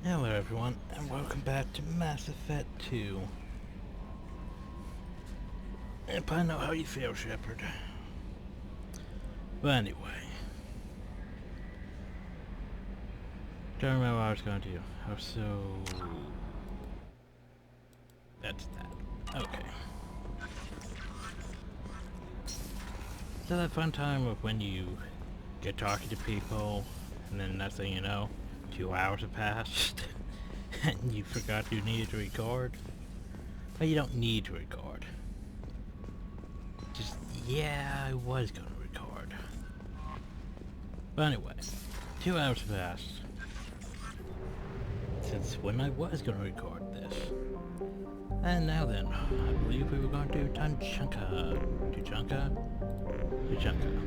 Hello everyone, and welcome back to Mass Effect 2. If I know how you feel, Shepard. But anyway. Don't remember what I was going to do. That's that. Okay. So that fun time of when you get talking to people, and then next thing you know, 2 hours have passed, and you forgot you needed to record? But you don't need to record. Just, yeah, I was gonna record. But anyway, 2 hours passed since when I was gonna record this. And now then, I believe we were going to Tunchanka. Tuchanka? Tuchanka.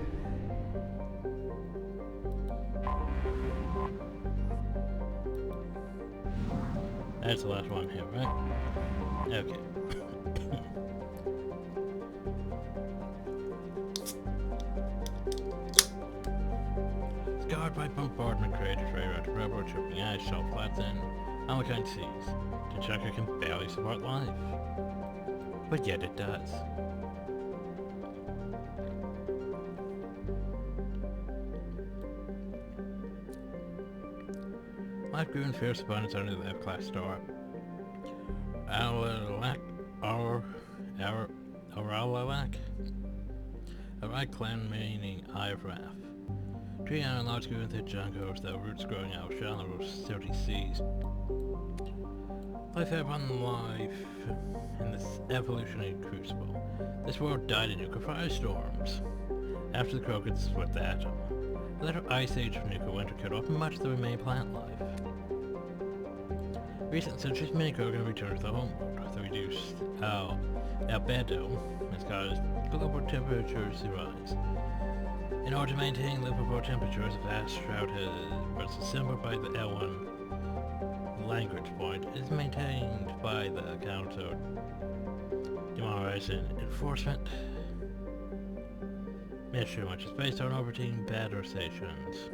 That's the last one here, right? Okay. Scarred by bombardment created radioactive rubber, tripping ice, shelf flatten, unkind seas. Tuchanka can barely support life. But yet it does. Life grew in fierce abundance under the F-class star. Auralak? A right clan meaning Eye of Wrath. Tree and large grew into jungles, their roots growing out of shallow, silty seas. Life had upon life in this evolutionary crucible. This world died in nuclear firestorms. After the Krogans split the atom, a later ice age of nuclear winter killed off much of the remaining plant life. Recent centuries, many Krogan returned to the homeworld. The reduced albedo has caused global temperatures to rise. In order to maintain livable temperatures, a vast drought was assembled by the L1 language point is maintained by the Counter Demoralization Enforcement mission, which is based on overtaking battle stations.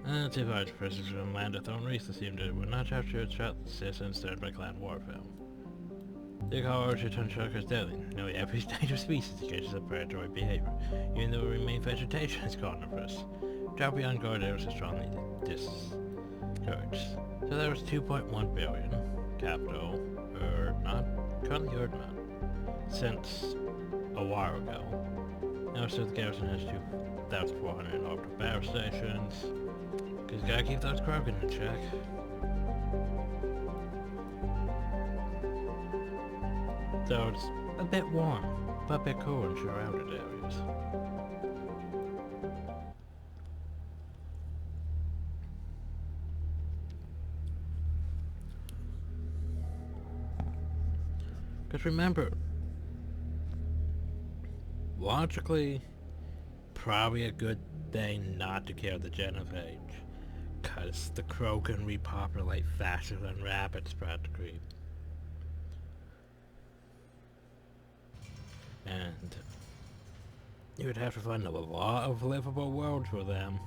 And two vice presidents from Landathon recently seemed to would not have to attract the citizens stirred by clan warfare. The call to Tunchanka is deadly. Nearly every stage of species engages in predatory behavior, even though the remaining vegetation is carnivorous. Travel beyond guard areas is strongly discouraged. So there was 2.1 billion capital, currently not, since a while ago. Now so the garrison has 2,400 orbital battle stations. Cause gotta keep those Krogan in check. So it's a bit warm, but a bit cool in surrounded areas. Cause remember, logically, probably a good thing not to kill the Genophage. Cause the Krogan repopulate faster than rabbits spread to creep. And you would have to find a lot of livable worlds for them.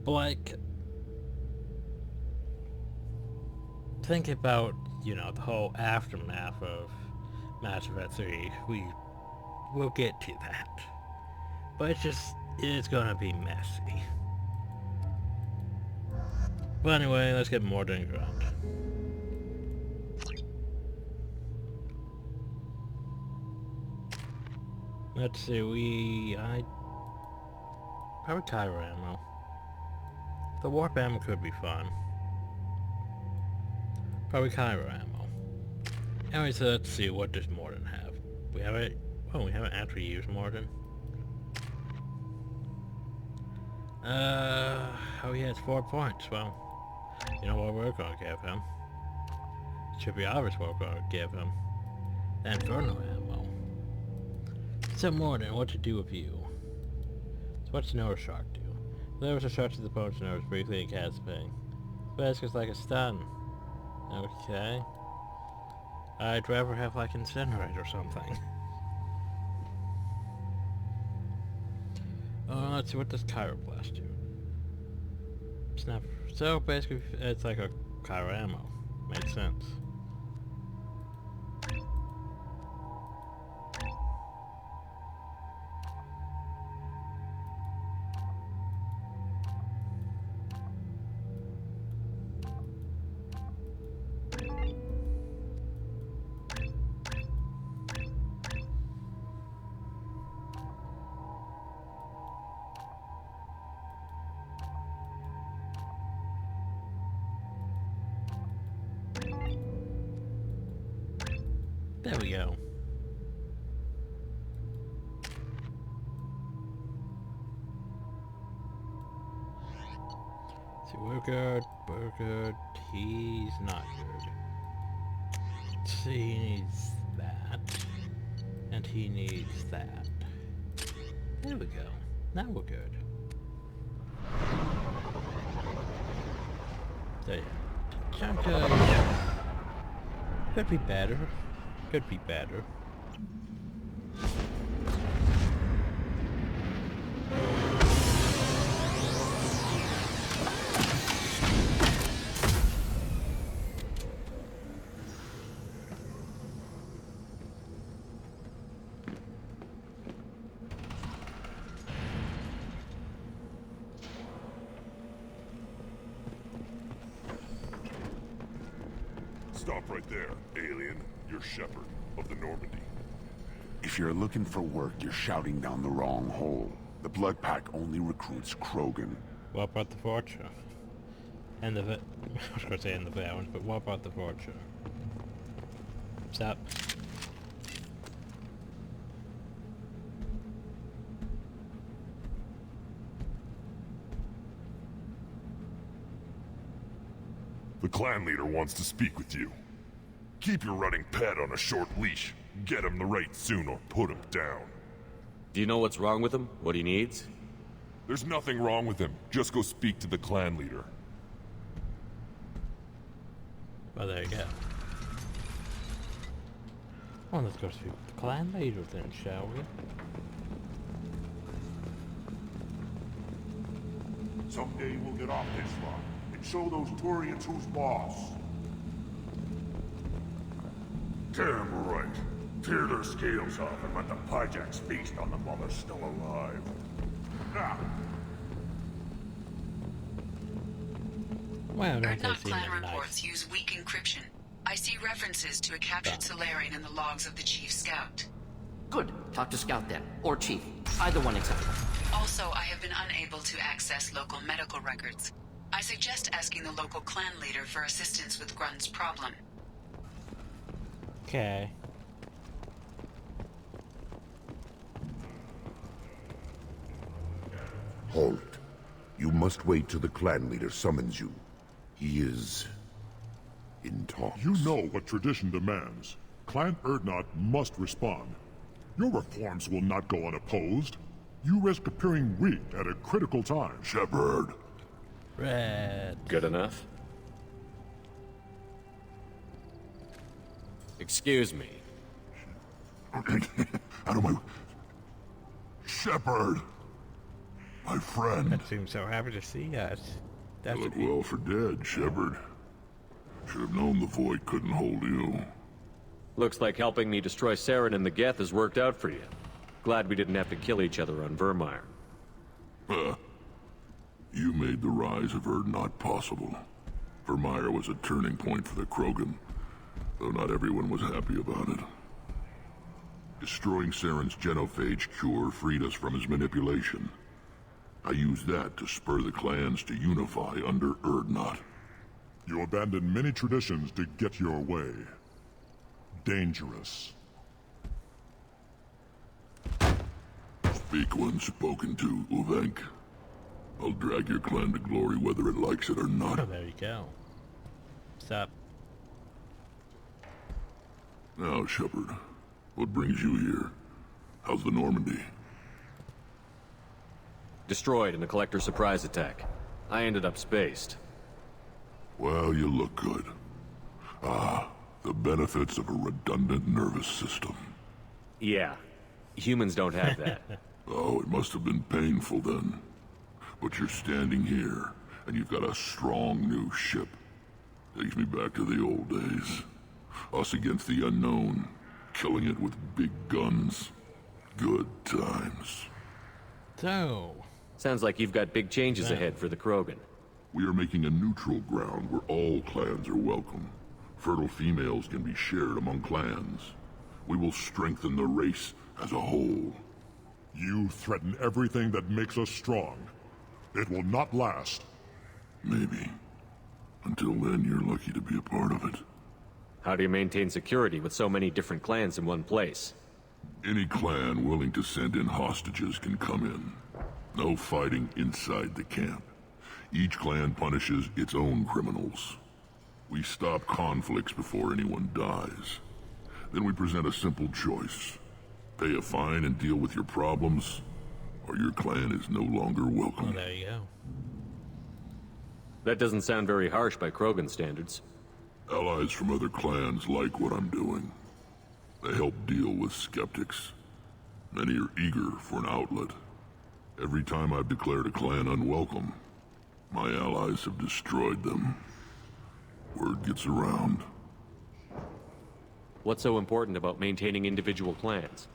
But like, think about, the whole aftermath of Mass Effect 3. We'll get to that. But it's gonna be messy. But anyway, let's get more than ground. Let's see, probably Kyro ammo. The warp ammo could be fun. Probably Kyro ammo. Anyway, so let's see, what does Mordin have? We haven't actually used Mordin. Oh yeah, it's 4 points. Well, you know what we're gonna give him? It should be obvious what we're gonna give him. Inferno ammo. So Mordin, what to do with you? So what's Nova Shark do? Delivers a shot to the opponent's nose briefly and casts pain. Basic's like a stun. Okay. I'd rather have like Incinerate or something. let's see, what does Chiroblast do? Snap. So basically, it's like a Chiro ammo. Makes sense. There we go. See, we're good, he's not good. See, he needs that, and he needs that. There we go. Now we're good. So yeah, Chunka could be better. Could be better. Stop right there, alien. You're Shepard of the Normandy. If you're looking for work, you're shouting down the wrong hole. The Blood Pack only recruits Krogan. What about the Fortune? And the I was gonna say in the Valorant, but what about the Fortune? Stop. The clan leader wants to speak with you. Keep your running pet on a short leash. Get him the right soon or put him down. Do you know what's wrong with him? What he needs? There's nothing wrong with him. Just go speak to the clan leader. Well, there you go. Well, let's go speak with the clan leader then, shall we? Someday we'll get off this rock and show those Turians who's boss. Damn right. Tear their scales off and let the Pyjaks feast on them while they're still alive. Ah. Well, don't Erdnot they seem clan nice? reports use weak encryption. I see references to a captured Solarian in the logs of the Chief Scout. Good. Talk to Scout then. Or Chief. Either one acceptable. Also, I have been unable to access local medical records. I suggest asking the local clan leader for assistance with Grunt's problem. Okay. Halt. You must wait till the clan leader summons you. He is in talks. You know what tradition demands. Clan Erdnot must respond. Your reforms will not go unopposed. You risk appearing weak at a critical time. Shepard. Red. Good enough? Excuse me. Out of my... Shepard! My friend. That seems so happy to see us. That's You look well for dead, Shepard. Should have known the Void couldn't hold you. Looks like helping me destroy Saren and the Geth has worked out for you. Glad we didn't have to kill each other on Vermeer. You made the rise of Erdnot possible. Vermeer was a turning point for the Krogan, though not everyone was happy about it. Destroying Saren's genophage cure freed us from his manipulation. I used that to spur the clans to unify under Erdnot. You abandoned many traditions to get your way. Dangerous. Speak when spoken to, Uvenk. I'll drag your clan to glory whether it likes it or Oh, not. there you go. Stop. Now, Shepard, what brings you here? How's the Normandy? Destroyed in a collector surprise attack. I ended up spaced. Well, you look good. Ah, the benefits of a redundant nervous system. Yeah. Humans don't have that. Oh, it must have been painful then. But you're standing here, and you've got a strong new ship. Takes me back to the old days. Us against the unknown, killing it with big guns. Good times. So, Sounds like you've got big changes ahead for the Krogan. We are making a neutral ground where all clans are welcome. Fertile females can be shared among clans. We will strengthen the race as a whole. You threaten everything that makes us strong. It will not last. Maybe. Until then, you're lucky to be a part of it. How do you maintain security with so many different clans in one place? Any clan willing to send in hostages can come in. No fighting inside the camp. Each clan punishes its own criminals. We stop conflicts before anyone dies. Then we present a simple choice. Pay a fine and deal with your problems, or your clan is no longer welcome. well, there you go. That doesn't sound very harsh by Krogan standards. Allies from other clans like what I'm doing. They help deal with skeptics. Many are eager for an outlet. Every time I've declared a clan unwelcome, my allies have destroyed them. Word gets around. What's so important about maintaining individual clans?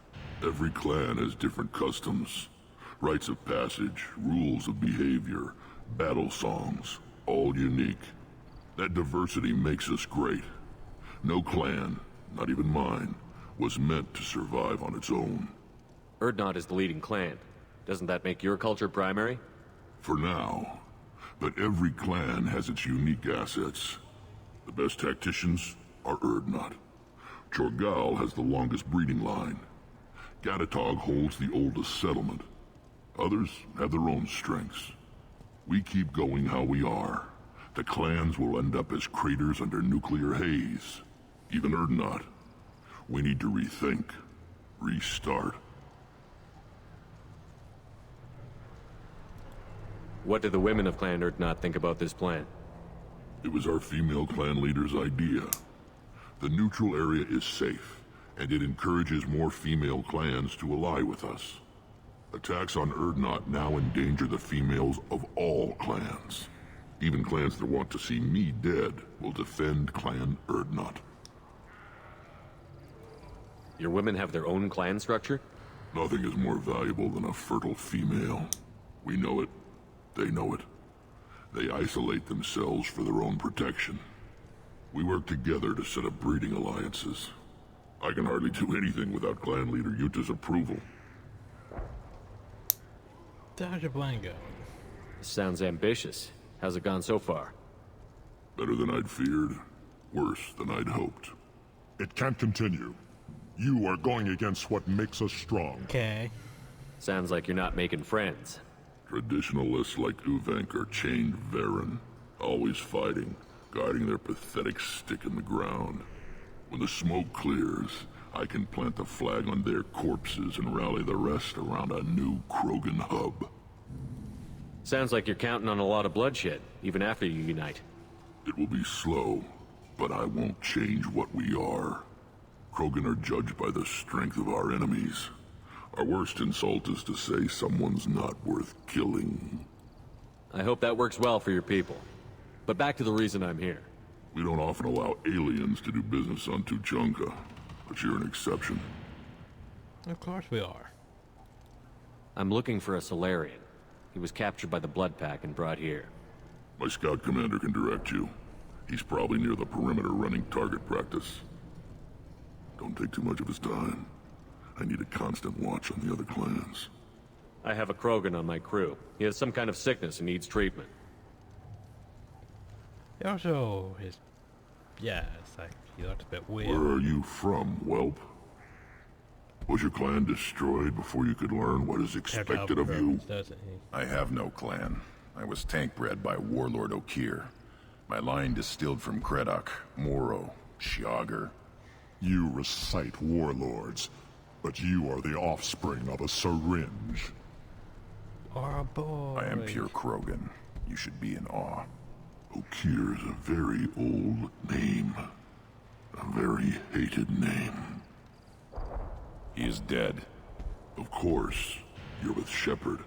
Every clan has different customs, rites of passage, rules of behavior, battle songs, all unique. That diversity makes us great. No clan, not even mine, was meant to survive on its own. Urdnot is the leading clan. Doesn't that make your culture primary? For now. But every clan has its unique assets. The best tacticians are Urdnot. Chorgal has the longest breeding line. Gatatog holds the oldest settlement. Others have their own strengths. We keep going how we are. The clans will end up as craters under nuclear haze. Even Urdnot. We need to rethink. Restart. What do the women of Clan Urdnot think about this plan? It was our female clan leader's idea. The neutral area is safe, and it encourages more female clans to ally with us. Attacks on Urdnot now endanger the females of all clans. Even clans that want to see me dead will defend Clan Urdnot. Your women have their own clan structure? Nothing is more valuable than a fertile female. We know it. They know it. They isolate themselves for their own protection. We work together to set up breeding alliances. I can hardly do anything without clan leader Yuta's approval. Dr. Blanco. Sounds ambitious. How's it gone so far? Better than I'd feared. Worse than I'd hoped. It can't continue. You are going against what makes us strong. Okay. Sounds like you're not making friends. Traditionalists like Uvenk are chained Varen, always fighting, guarding their pathetic stick in the ground. When the smoke clears, I can plant the flag on their corpses and rally the rest around a new Krogan hub. Sounds like you're counting on a lot of bloodshed, even after you unite. It will be slow, but I won't change what we are. Krogan are judged by the strength of our enemies. Our worst insult is to say someone's not worth killing. I hope that works well for your people. But back to the reason I'm here. We don't often allow aliens to do business on Tuchanka, but you're an exception. Of course we are. I'm looking for a Solarian. He was captured by the Blood Pack and brought here. My scout commander can direct you. He's probably near the perimeter running target practice. Don't take too much of his time. I need a constant watch on the other clans. I have a Krogan on my crew. He has some kind of sickness and needs treatment. He also is... yeah, it's like, he looks a bit weird. Where are you from, whelp? Was your clan destroyed before you could learn what is expected of you? Doesn't he? I have no clan. I was tank bred by Warlord Okir. My line distilled from Kredok, Moro, Shiagar. You recite warlords, but you are the offspring of a syringe. Or a boy. I am pure Krogan. You should be in awe. Okir is a very old name. A very hated name. He is dead. Of course. You're with Shepard.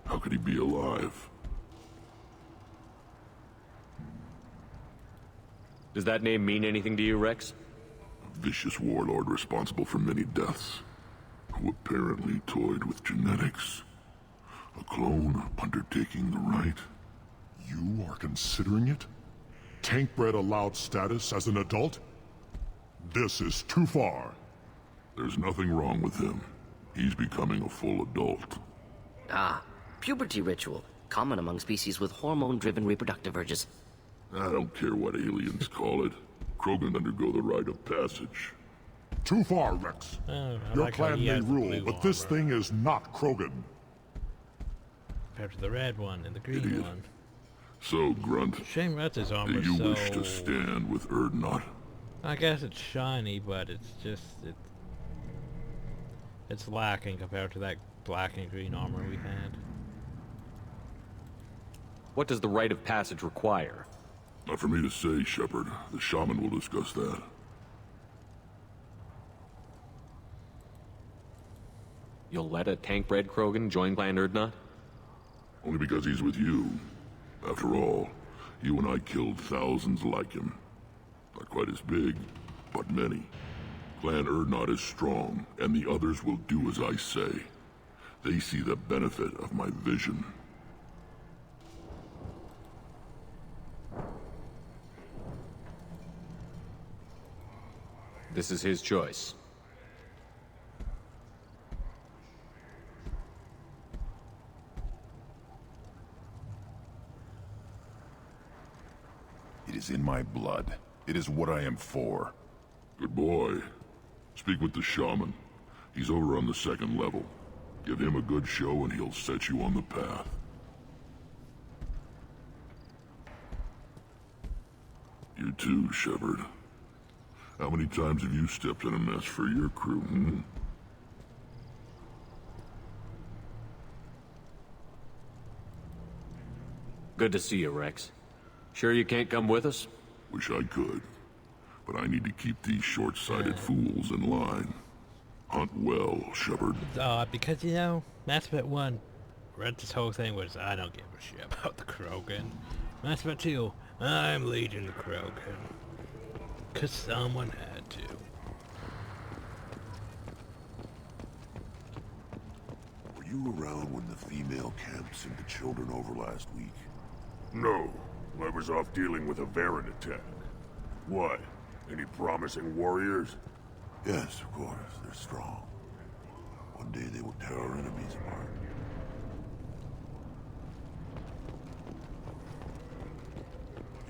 How could he be alive? Does that name mean anything to you, Rex? A vicious warlord responsible for many deaths, who apparently toyed with genetics. A clone undertaking the rite. You are considering it? Tank-bred allowed status as an adult? This is too far. There's nothing wrong with him. He's becoming a full adult. Ah, puberty ritual. Common among species with hormone-driven reproductive urges. I don't care what aliens call it. Krogan undergo the rite of passage. Too far, Rex. I Your like how clan he may has the rule, blue but this armor thing is not Krogan. compared to the red one and the green Idiot. one. So, Grunt, Shame Retz's do armor you so... wish to stand with Erdnot? I guess it's shiny, but it's just... It's lacking compared to that black and green armor we had. What does the rite of passage require? Not for me to say, Shepard. The shaman will discuss that. You'll let a tank-bred Krogan join Clan Erdnot? Only because he's with you. After all, you and I killed thousands like him. Not quite as big, but many. Clan Erdnot is strong, and the others will do as I say. They see the benefit of my vision. This is his choice. It is in my blood. It is what I am for. Good boy. Speak with the shaman. He's over on the second level. Give him a good show and he'll set you on the path. You too, Shepard. How many times have you stepped in a mess for your crew, hmm? Good to see you, Rex. Sure you can't come with us? Wish I could. But I need to keep these short-sighted fools in line. Hunt well, Shepard. Because, you know, Mass Effect 1, Retz's whole thing was, I don't give a shit about the Krogan. Mass Effect 2, I'm leading the Krogan. Because someone had to. Were you around when the female camp sent the children over last week? No, I was off dealing with a Varen attack. Why? Any promising warriors? Yes, of course. They're strong. One day they will tear our enemies apart.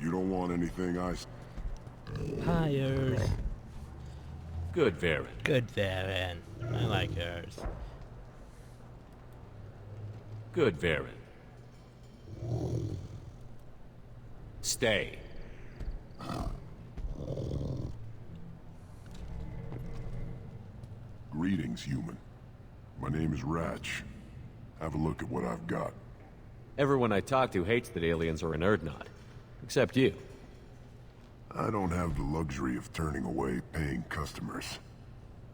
You don't want anything Hires. Good, Varen. Good Varen. I like hers. Good, Varen. Stay. Greetings, human. My name is Ratch. Have a look at what I've got. Everyone I talk to hates that aliens are in Erdnot. Except you. I don't have the luxury of turning away paying customers.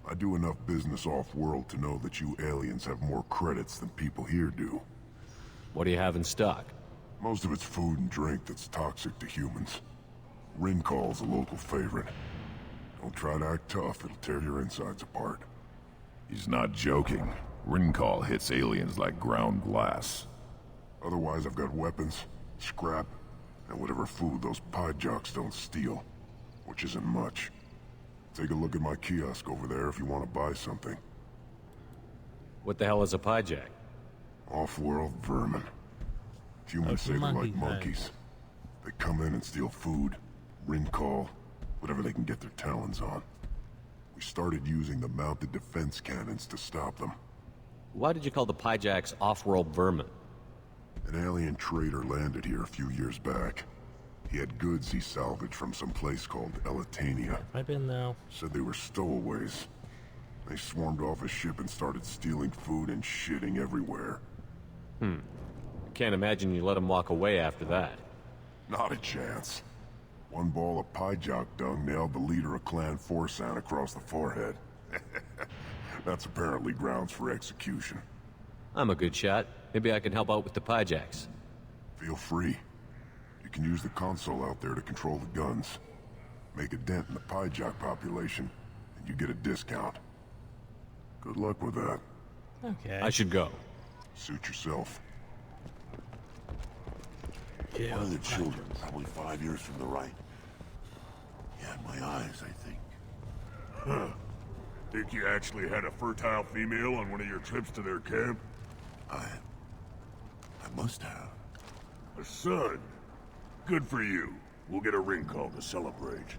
I do enough business off-world to know that you aliens have more credits than people here do. What do you have in stock? Most of it's food and drink that's toxic to humans. Rincall's a local favorite. Don't try to act tough, it'll tear your insides apart. He's not joking. Rincall hits aliens like ground glass. Otherwise, I've got weapons, scrap, and whatever food those pie jocks don't steal. Which isn't much. Take a look at my kiosk over there if you want to buy something. What the hell is a piejack? Off-world vermin. Humans say they're like monkeys. They come in and steal food, Rincall, whatever they can get their talons on. We started using the mounted defense cannons to stop them. Why did you call the piejacks off-world vermin? An alien trader landed here a few years back. He had goods he salvaged from some place called Elitania. I've been there. Said they were stowaways. They swarmed off his ship and started stealing food and shitting everywhere. Can't imagine you let them walk away after that. Not a chance. One ball of pie jock dung nailed the leader of Clan Forsan across the forehead. That's apparently grounds for execution. I'm a good shot. Maybe I can help out with the Pyjacks. Feel free. You can use the console out there to control the guns. Make a dent in the Pyjack population, and you get a discount. Good luck with that. Okay. I should go. Suit yourself. Yeah, One of the children, probably 5 years from the right. He had my eyes, I think. Huh. Think you actually had a fertile female on one of your trips to their camp? I must have. A son. Good for you. We'll get a ring call to celebrate.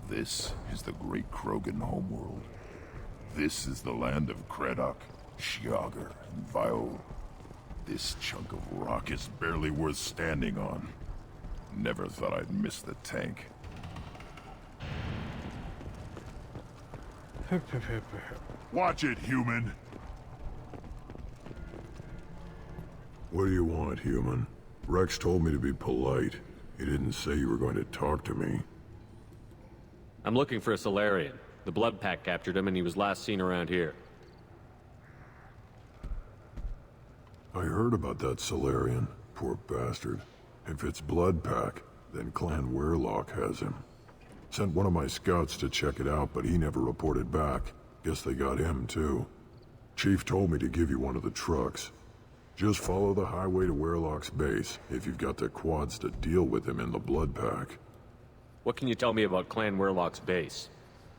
This is the great Krogan homeworld. This is the land of Kredok, Shiagar, and Viol. This chunk of rock is barely worth standing on. Never thought I'd miss the tank. Watch it, human. What do you want, human? Rex told me to be polite. He didn't say you were going to talk to me. I'm looking for a Solarian. The Blood Pack captured him and he was last seen around here. I heard about that Solarian. Poor bastard. If it's Blood Pack, then Clan Weirlock has him. Sent one of my scouts to check it out, but he never reported back. Guess they got him, too. Chief told me to give you one of the trucks. Just follow the highway to Weirlock's base, if you've got the quads to deal with him in the Blood Pack. What can you tell me about Clan Weirlock's base?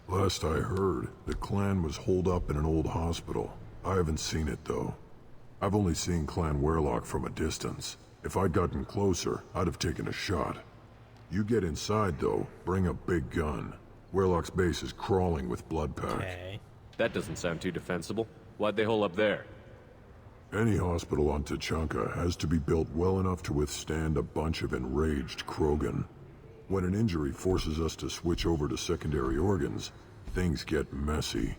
Last I heard, the clan was holed up in an old hospital. I haven't seen it, though. I've only seen Clan Weirlock from a distance. If I'd gotten closer, I'd have taken a shot. You get inside, though, bring a big gun. Weirlock's base is crawling with Blood Pack. Okay. That doesn't sound too defensible. Why'd they hole up there? Any hospital on Tachanka has to be built well enough to withstand a bunch of enraged Krogan. When an injury forces us to switch over to secondary organs, things get messy.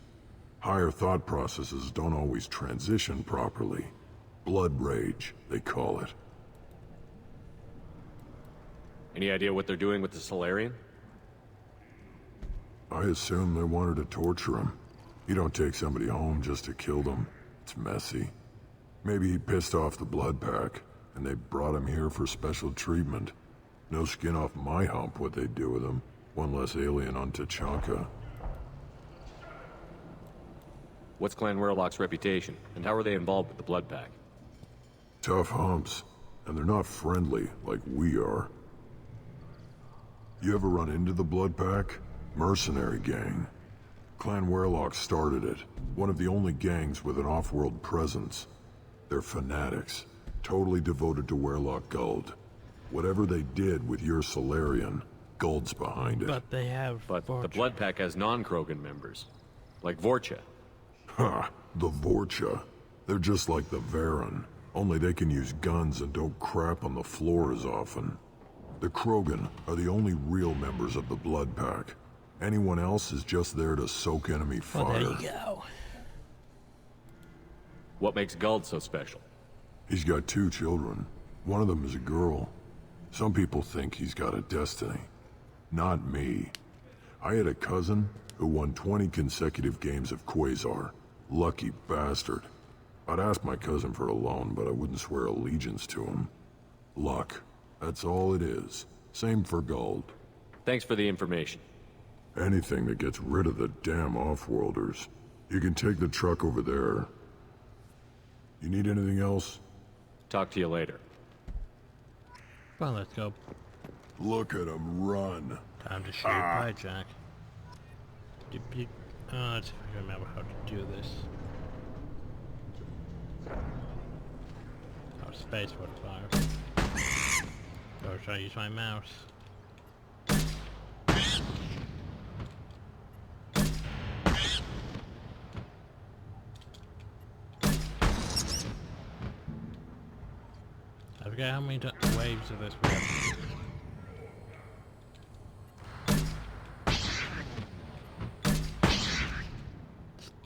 Higher thought processes don't always transition properly. Blood rage, they call it. Any idea what they're doing with the Solarian? I assume they wanted to torture him. You don't take somebody home just to kill them. It's messy. Maybe he pissed off the Blood Pack, and they brought him here for special treatment. No skin off my hump what they'd do with him. One less alien on Tachanka. What's Clan Weirlock's reputation, and how are they involved with the Blood Pack? Tough humps, and they're not friendly like we are. You ever run into the Blood Pack? Mercenary gang. Clan Weirlock started it, one of the only gangs with an off-world presence. They're fanatics, totally devoted to Weirlock Guld. Whatever they did with your Solarian, Guld's behind it. But they have But Vorcha. the Blood Pack has non-Krogan members. Like Vorcha. Ha! The Vorcha. They're just like the Varen, only they can use guns and don't crap on the floor as often. The Krogan are the only real members of the Blood Pack. Anyone else is just there to soak enemy fire. Well, there you go. What makes Guld so special? He's got 2 children. One of them is a girl. Some people think he's got a destiny. Not me. I had a cousin who won 20 consecutive games of Quasar. Lucky bastard. I'd ask my cousin for a loan, but I wouldn't swear allegiance to him. Luck. That's all it is. Same for Guld. Thanks for the information. Anything that gets rid of the damn off-worlders. You can take the truck over there. You need anything else? Talk to you later. Well, let's go. Look at him run. Time to shoot Pyjack. Let's see if I can remember how to do this. Oh, space for the fire. Or should I use my mouse? I forget how many waves of this we have.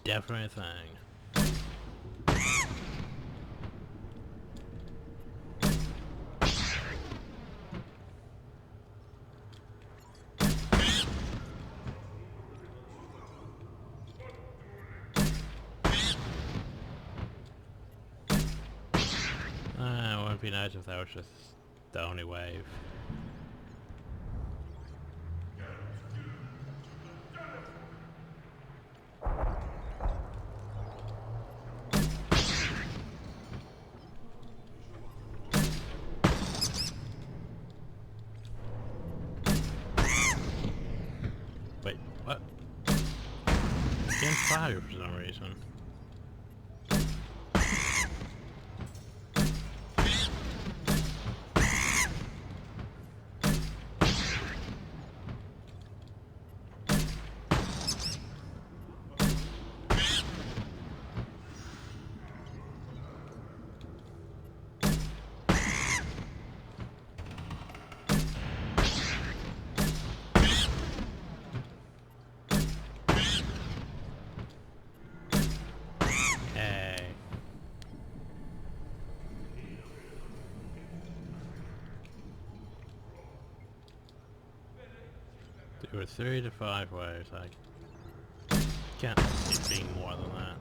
definitely a thing. It wouldn't be nice if that was just the only wave. Wait, what? Getting fire for some reason. There were 3 to 5 waves. I can't see it being more than that.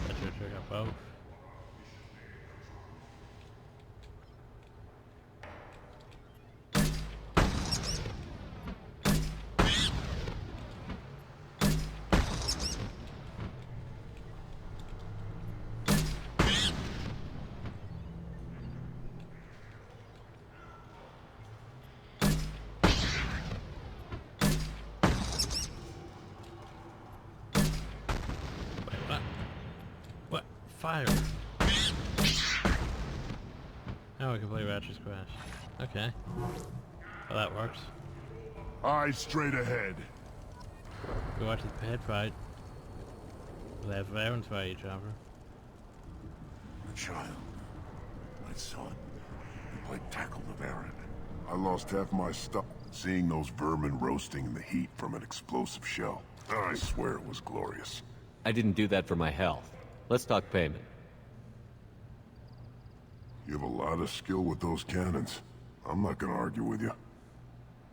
Better check out both. Fire! Now we can play Ratchet's Crash. Okay. Well, that works. Eyes straight ahead. We watch the head fight. We'll have Varens fight each other. My child. My son. You played tackle the Baron. I lost half my stuff seeing those vermin roasting in the heat from an explosive shell. I swear it was glorious. I didn't do that for my health. Let's talk payment. You have a lot of skill with those cannons. I'm not gonna argue with you.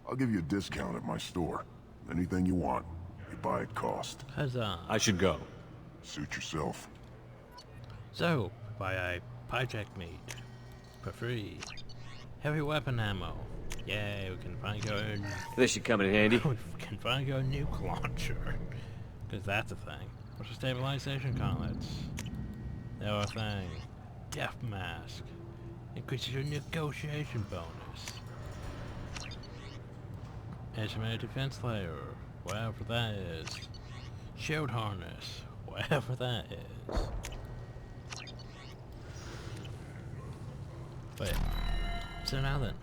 I'll give you a discount at my store. Anything you want, you buy at cost. Huzzah. I should go. Suit yourself. So, buy a hijack meat for free. Heavy weapon ammo. Yay, we can finally go in. This should come in handy. We can finally go nuke launcher. Because that's a thing. What's the stabilization gauntlets? They're a thing. Death mask. Increases your negotiation bonus. Estimated defense layer. Whatever that is. Shield harness. Whatever that is. Wait. So now then.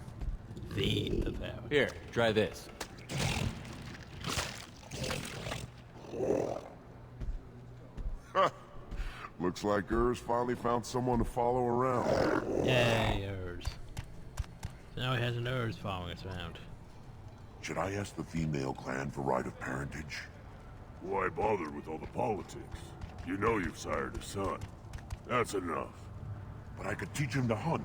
The power. Here, try this. Looks like Urs finally found someone to follow around. Yay, Urs. So now he has an Urs following us around. Should I ask the female clan for right of parentage? Why bother with all the politics? You know you've sired a son. That's enough. But I could teach him to hunt,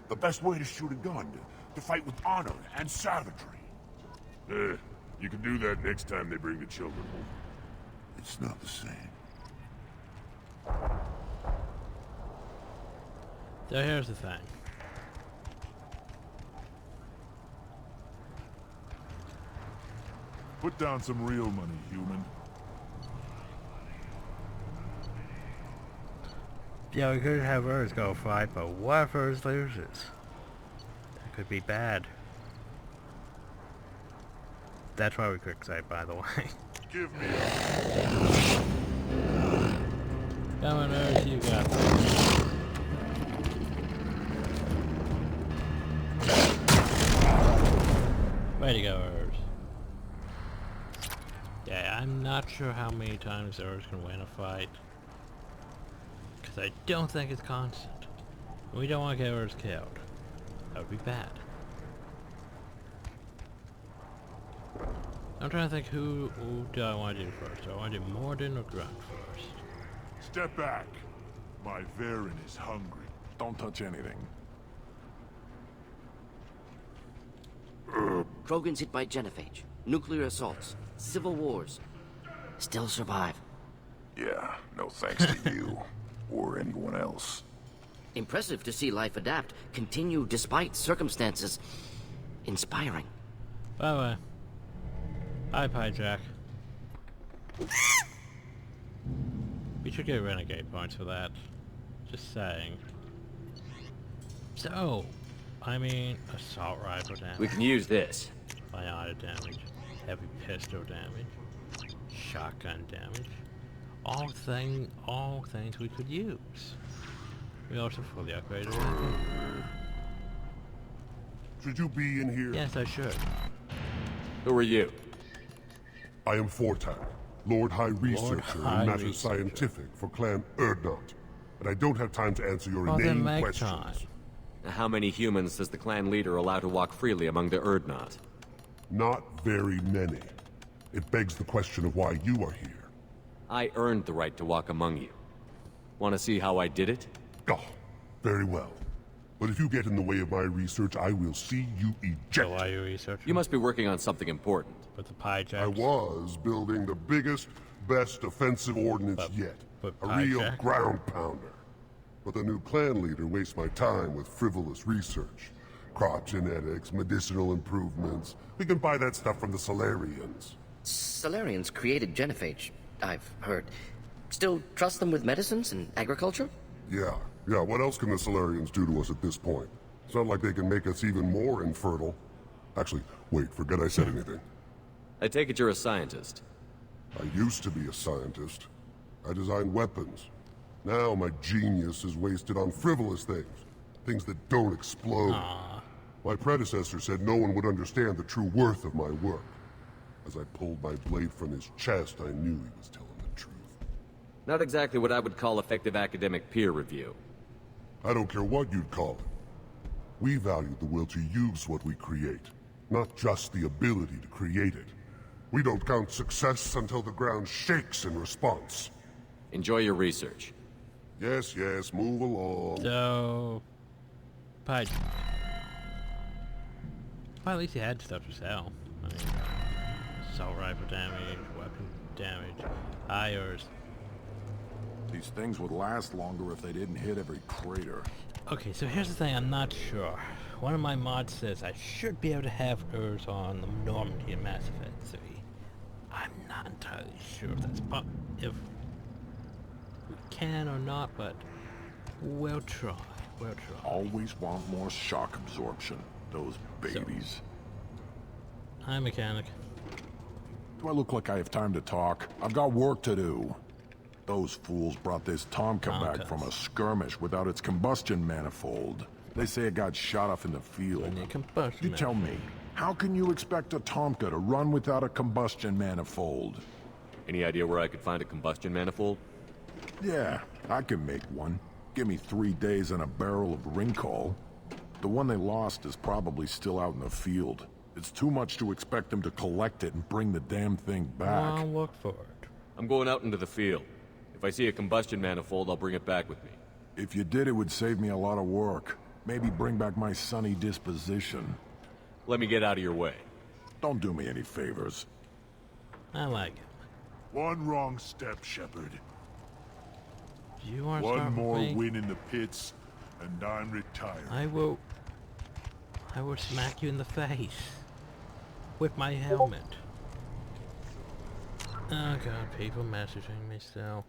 the best way to shoot a gun, to fight with honor and savagery. You can do that next time they bring the children home. It's not the same. So here's the thing. Put down some real money, human. Yeah, we could have Urs go fight, but what if Urs loses? That could be bad. That's why we quick save, by the way. Give me Come on, Urs, you got this. Way to go, Urs. Yeah, I'm not sure how many times Urs can win a fight. Because I don't think it's constant. We don't want to get ours killed. That would be bad. I'm trying to think who do I want to do first. Do I want to do Morden or Grunt first? Step back. My Varen is hungry. Don't touch anything. Krogan's hit by genophage, nuclear assaults, civil wars. Still survive. Yeah, no thanks to you. Or anyone else. Impressive to see life adapt, continue despite circumstances. Inspiring. By the way. Hi, Pie Jack. We should get renegade points for that. Just saying. So, I mean, assault rifle damage. We can use this. Bionic damage. Heavy pistol damage. Shotgun damage. All things we could use. We also fully upgraded it. Should you be in here? Yes, I should. Who are you? I am Fortak, Lord High Researcher High in matters Researcher. scientific for Clan Urdnot. And I don't have time to answer your Well, then inane make questions. time. How many humans does the clan leader allow to walk freely among the Urdnot? Not very many. It begs the question of why you are here. I earned the right to walk among you. Want to see how I did it? Oh, very well. But if you get in the way of my research, I will see you eject. So why are you researching? You must be working on something important. With the Pie Jacks. I was building the biggest, best offensive ordnance yet. but A Pie real Jack? ground pounder. But the new clan leader wastes my time with frivolous research. Crop genetics, medicinal improvements. We can buy that stuff from the Solarians. Solarians created genophage, I've heard. Still trust them with medicines and agriculture? Yeah, what else can the Solarians do to us at this point? It's not like they can make us even more infertile. Actually, wait, forget I said anything. I take it you're a scientist. I used to be a scientist. I designed weapons. Now my genius is wasted on frivolous things. Things that don't explode. My predecessor said no one would understand the true worth of my work. As I pulled my blade from his chest, I knew he was telling the truth. Not exactly what I would call effective academic peer review. I don't care what you'd call it. We value the will to use what we create, not just the ability to create it. We don't count success until the ground shakes in response. Enjoy your research. Yes, move along. So... Pie Jack. Well, at least he had stuff to sell. I mean, assault rifle damage, weapon damage, IRs. These things would last longer if they didn't hit every crater. Okay, so here's the thing, I'm not sure. One of my mods says I should be able to have Urs on the Normandy in Mass Effect 3. I'm not entirely sure if that's if we can or not, but we'll try. We'll try. Always want more shock absorption. Those babies. Hi, mechanic. Do I look like I have time to talk? I've got work to do. Those fools brought this Tomka back from a skirmish without its combustion manifold. They say it got shot off in the field. You tell me, how can you expect a Tomka to run without a combustion manifold? Any idea where I could find a combustion manifold? Yeah, I can make one. Give me 3 days and a barrel of Ringcall. The one they lost is probably still out in the field. It's too much to expect them to collect it and bring the damn thing back. I'll look for it. I'm going out into the field. If I see a combustion manifold, I'll bring it back with me. If you did, it would save me a lot of work. Maybe bring back my sunny disposition. Let me get out of your way. Don't do me any favors. I like it. One wrong step, Shepard. You want to One start more with me? win in the pits, and I'm retired. I will smack you in the face with my helmet. Oh god, people messaging me still.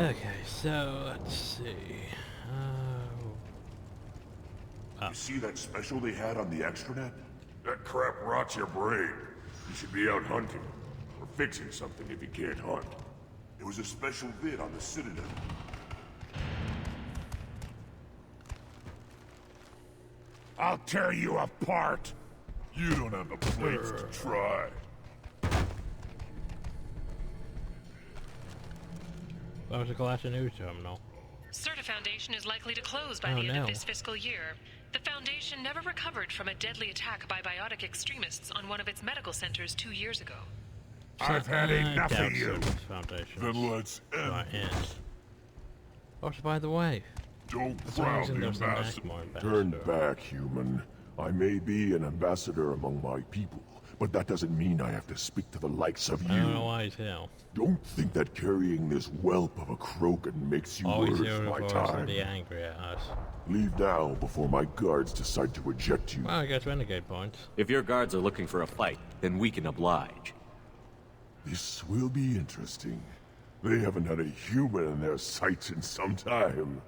Okay, so let's see. You see that special they had on the extranet? That crap rots your brain. You should be out hunting. Or fixing something if you can't hunt. It was a special vid on the Citadel. I'll tear you apart! You don't have the plates to try. That was a glass of news terminal. Certa Foundation is likely to close by the end of this fiscal year. The Foundation never recovered from a deadly attack by biotic extremists on one of its medical centers 2 years ago. I've had enough of you. Then let's end. Also, by the way, don't crowd the ambassador. Turn back, human. I may be an ambassador among my people, but that doesn't mean I have to speak to the likes of you. I don't know why he's hell. Don't think that carrying this whelp of a Krogan makes you worth my time. Be angry at us. Leave now before my guards decide to eject you. Well, I guess renegade points. If your guards are looking for a fight, then we can oblige. This will be interesting. They haven't had a human in their sights in some time.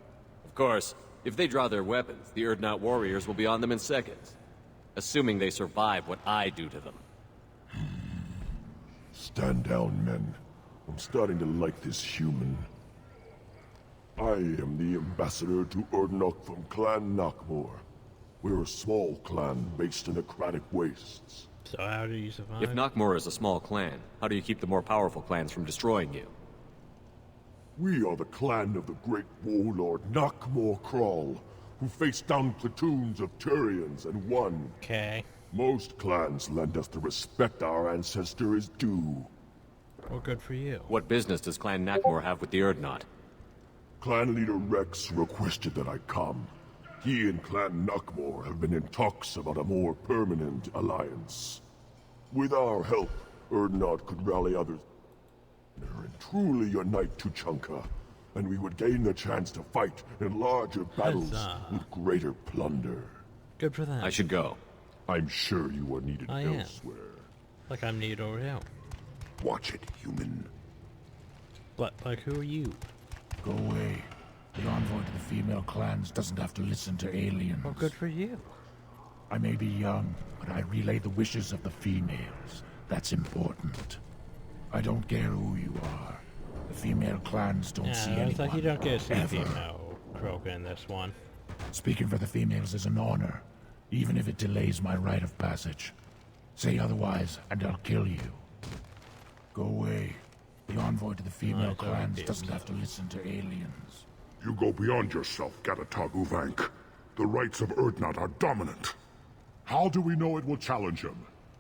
Of course, if they draw their weapons, the Urdnot warriors will be on them in seconds. Assuming they survive what I do to them. Stand down, men. I'm starting to like this human. I am the ambassador to Urdnot from Clan Nakmor. We're a small clan based in aquatic wastes. So how do you survive? If Nakmor is a small clan, how do you keep the more powerful clans from destroying you? We are the clan of the great warlord Nakmor Kral, who faced down platoons of Turians and won. Okay. Most clans lend us the respect our ancestor is due. Well, good for you. What business does Clan Nakmor have with the Urdnot? Clan leader Rex requested that I come. He and Clan Nakmor have been in talks about a more permanent alliance. With our help, Urdnot could rally others and truly unite Tuchanka, and we would gain the chance to fight in larger battles with greater plunder. Good for them. I should go. I'm sure you are needed elsewhere. Like I'm needed over here. Watch it, human. But, like, who are you? Go away. The envoy to the female clans doesn't have to listen to aliens. Well, good for you. I may be young, but I relay the wishes of the females. That's important. I don't care who you are. The female clans don't see anyone. It's like you don't get to see a female Krogan in this one. Speaking for the females is an honor, even if it delays my rite of passage. Say otherwise, and I'll kill you. Go away. The envoy to the female clans doesn't have to listen to aliens. You go beyond yourself, Gatatog Uvank. The rights of Urdnot are dominant. How do we know it will challenge him?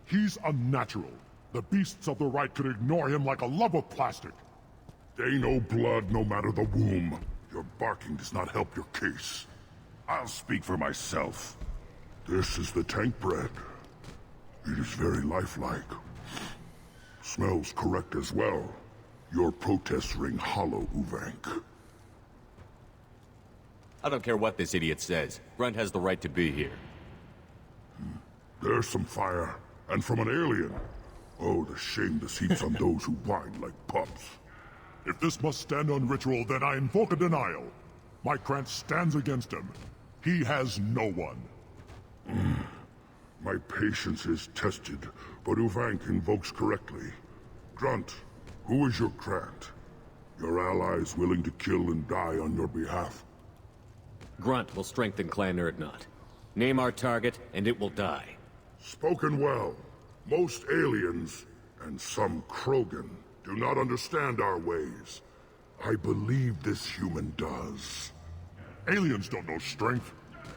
He's unnatural. The beasts of the right could ignore him like a lump of plastic. They know blood no matter the womb. Your barking does not help your case. I'll speak for myself. This is the tank bread. It is very lifelike. Smells correct as well. Your protests ring hollow, Uvank. I don't care what this idiot says. Grunt has the right to be here. There's some fire, and from an alien. Oh, the shame this heaps on those who whine like pups. If this must stand on ritual, then I invoke a denial. My Krantz stands against him. He has no one. My patience is tested, but Uvank invokes correctly. Grunt, who is your Krant? Your allies willing to kill and die on your behalf? Grunt will strengthen Clan Urdnot. Name our target, and it will die. Spoken well. Most aliens, and some Krogan, do not understand our ways. I believe this human does. Aliens don't know strength.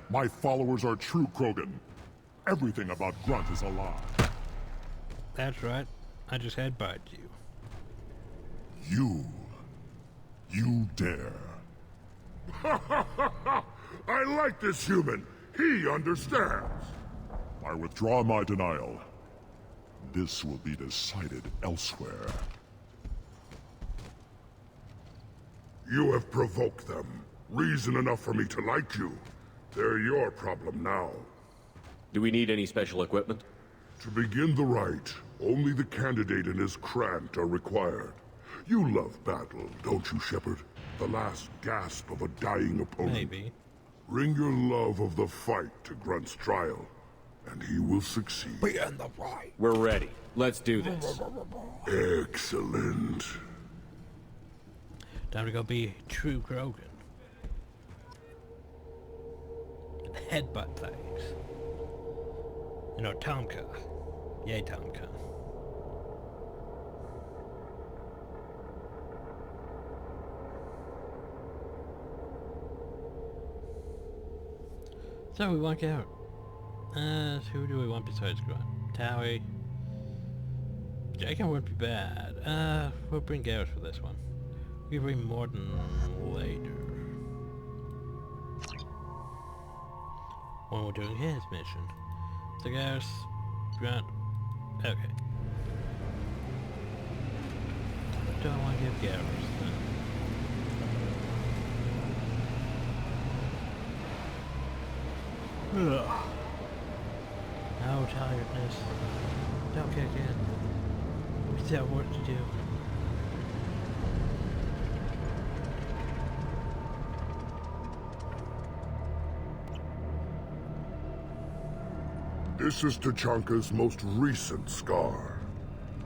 My followers are true Krogan. Everything about Grunt is a lie. That's right. I just headbutted you. You dare. I like this human. He understands. I withdraw my denial. This will be decided elsewhere. You have provoked them. Reason enough for me to like you. They're your problem now. Do we need any special equipment? To begin the rite, only the candidate and his Krant are required. You love battle, don't you, Shepard? the last gasp of a dying opponent. Maybe. Bring your love of the fight to Grunt's trial, and he will succeed. Be in the right. We're ready. Let's do this. Excellent. Time to go be true Krogan. Headbutt things. You know, Tomka. Yay, Tomka. So we walk out. Who do we want besides Grunt? Towie. Jacob wouldn't be bad. We'll bring Garrus for this one. We bring Morton later. When we're doing his mission. So Garrus, Grunt. Okay. Don't want to give Garrus then. Ugh. No tiredness. Don't kick in. We still have work to do. This is Tachanka's most recent scar.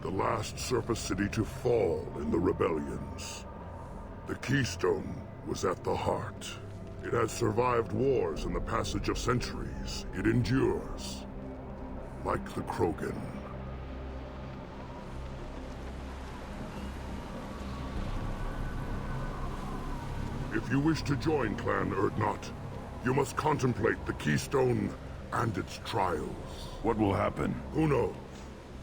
The last surface city to fall in the rebellions. The Keystone was at the heart. It has survived wars and the passage of centuries. It endures. Like the Krogan. If you wish to join Clan Urdnot, you must contemplate the Keystone and its trials. What will happen? Who knows?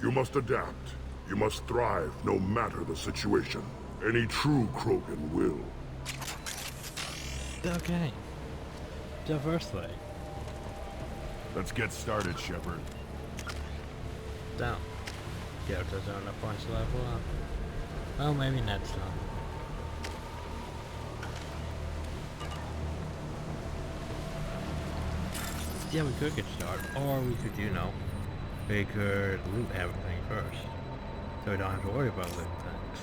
You must adapt. You must thrive no matter the situation. Any true Krogan will. Okay. Diversely. Let's get started, Shepard. Down. Garrus doesn't have enough points to level up. Well, maybe next time. Yeah, we could get started, or we could, you know, we could loot everything first, so we don't have to worry about looting things.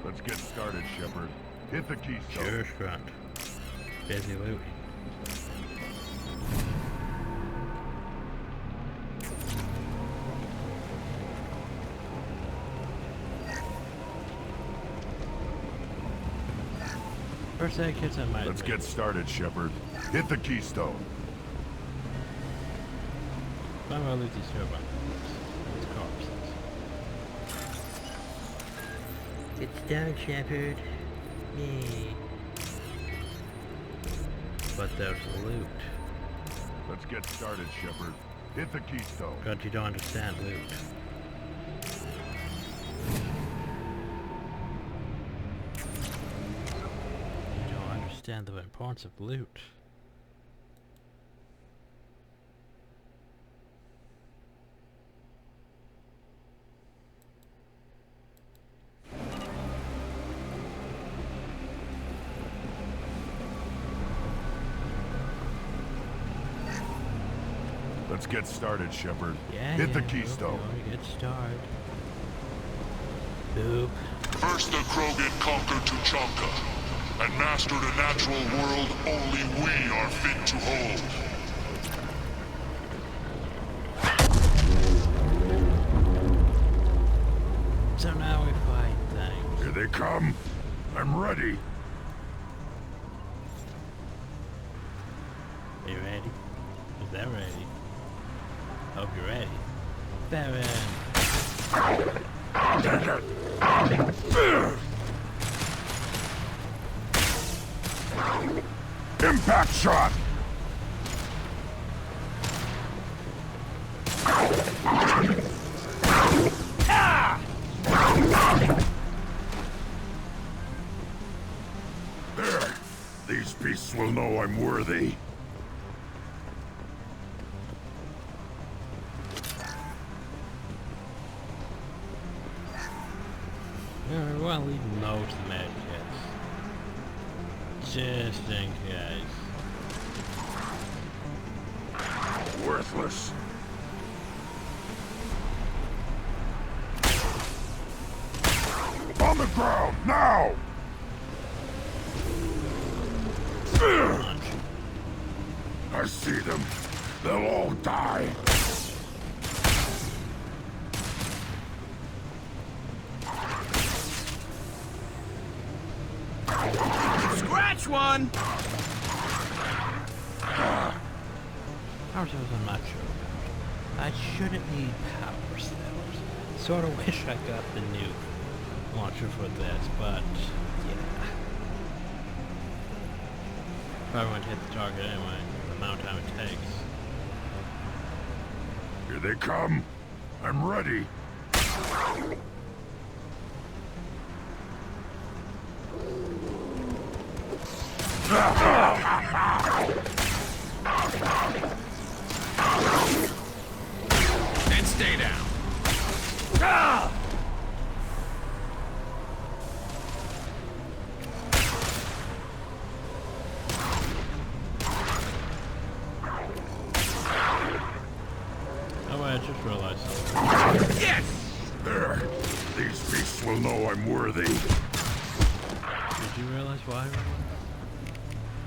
Let's get started, Shepard. Hit the keystone. Sure, Grunt. Busy looting. First aid kits I might. Let's get started, Shepard. Hit the keystone. I'm gonna loot these turbine these corpses. It's done, Shepard. Yay. But there's loot. Let's get started, Shepard. Hit the keystone. God, you don't understand loot. Understand the importance of loot. Let's get started, Shepard. Yeah, hit the keystone. Get started. Boop. First the Krogan conquered Tuchanka and mastered a natural world only we are fit to hold. So now we fight things. Here they come. I'm ready. Are you ready? Is that ready? Hope you're ready. Baron. Impact shot! There! These beasts will know I'm worthy. Well, leave most med kits. Just in case. Worthless. ground, now! I see them. They'll all die. Scratch one! Power cells I'm not sure about. I shouldn't need power cells. Sort of wish I got the new launcher for this, but yeah. Probably won't hit the target anyway, the amount of time it takes. Here they come. I'm ready. And stay down. Oh, I just realized something. Yes! There. These beasts will know I'm worthy. Did you realize why?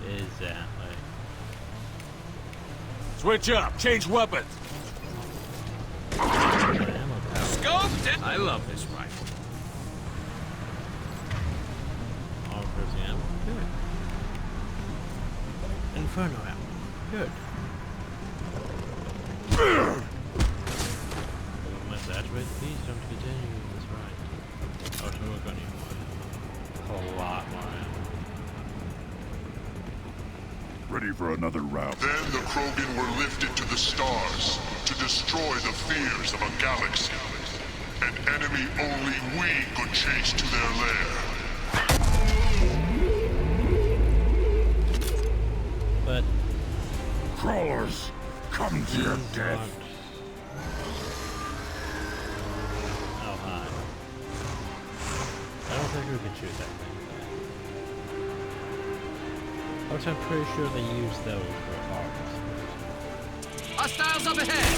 Exactly. Switch up. Change weapons. Scoped it. I love this rifle. All for the ammo. Good. Inferno ammo. Good. Must activate the piece to continue with this ride. Oh, so we're gonna need a lot more ammo. Ready for another round. Then the Krogan were lifted to the stars to destroy the fears of a galaxy. An enemy only we could chase to their lair. But Crawlers, come to your death. Oh, hi. I don't think we can shoot that thing. Which I'm pretty sure they use those for harvest. Hostiles up ahead!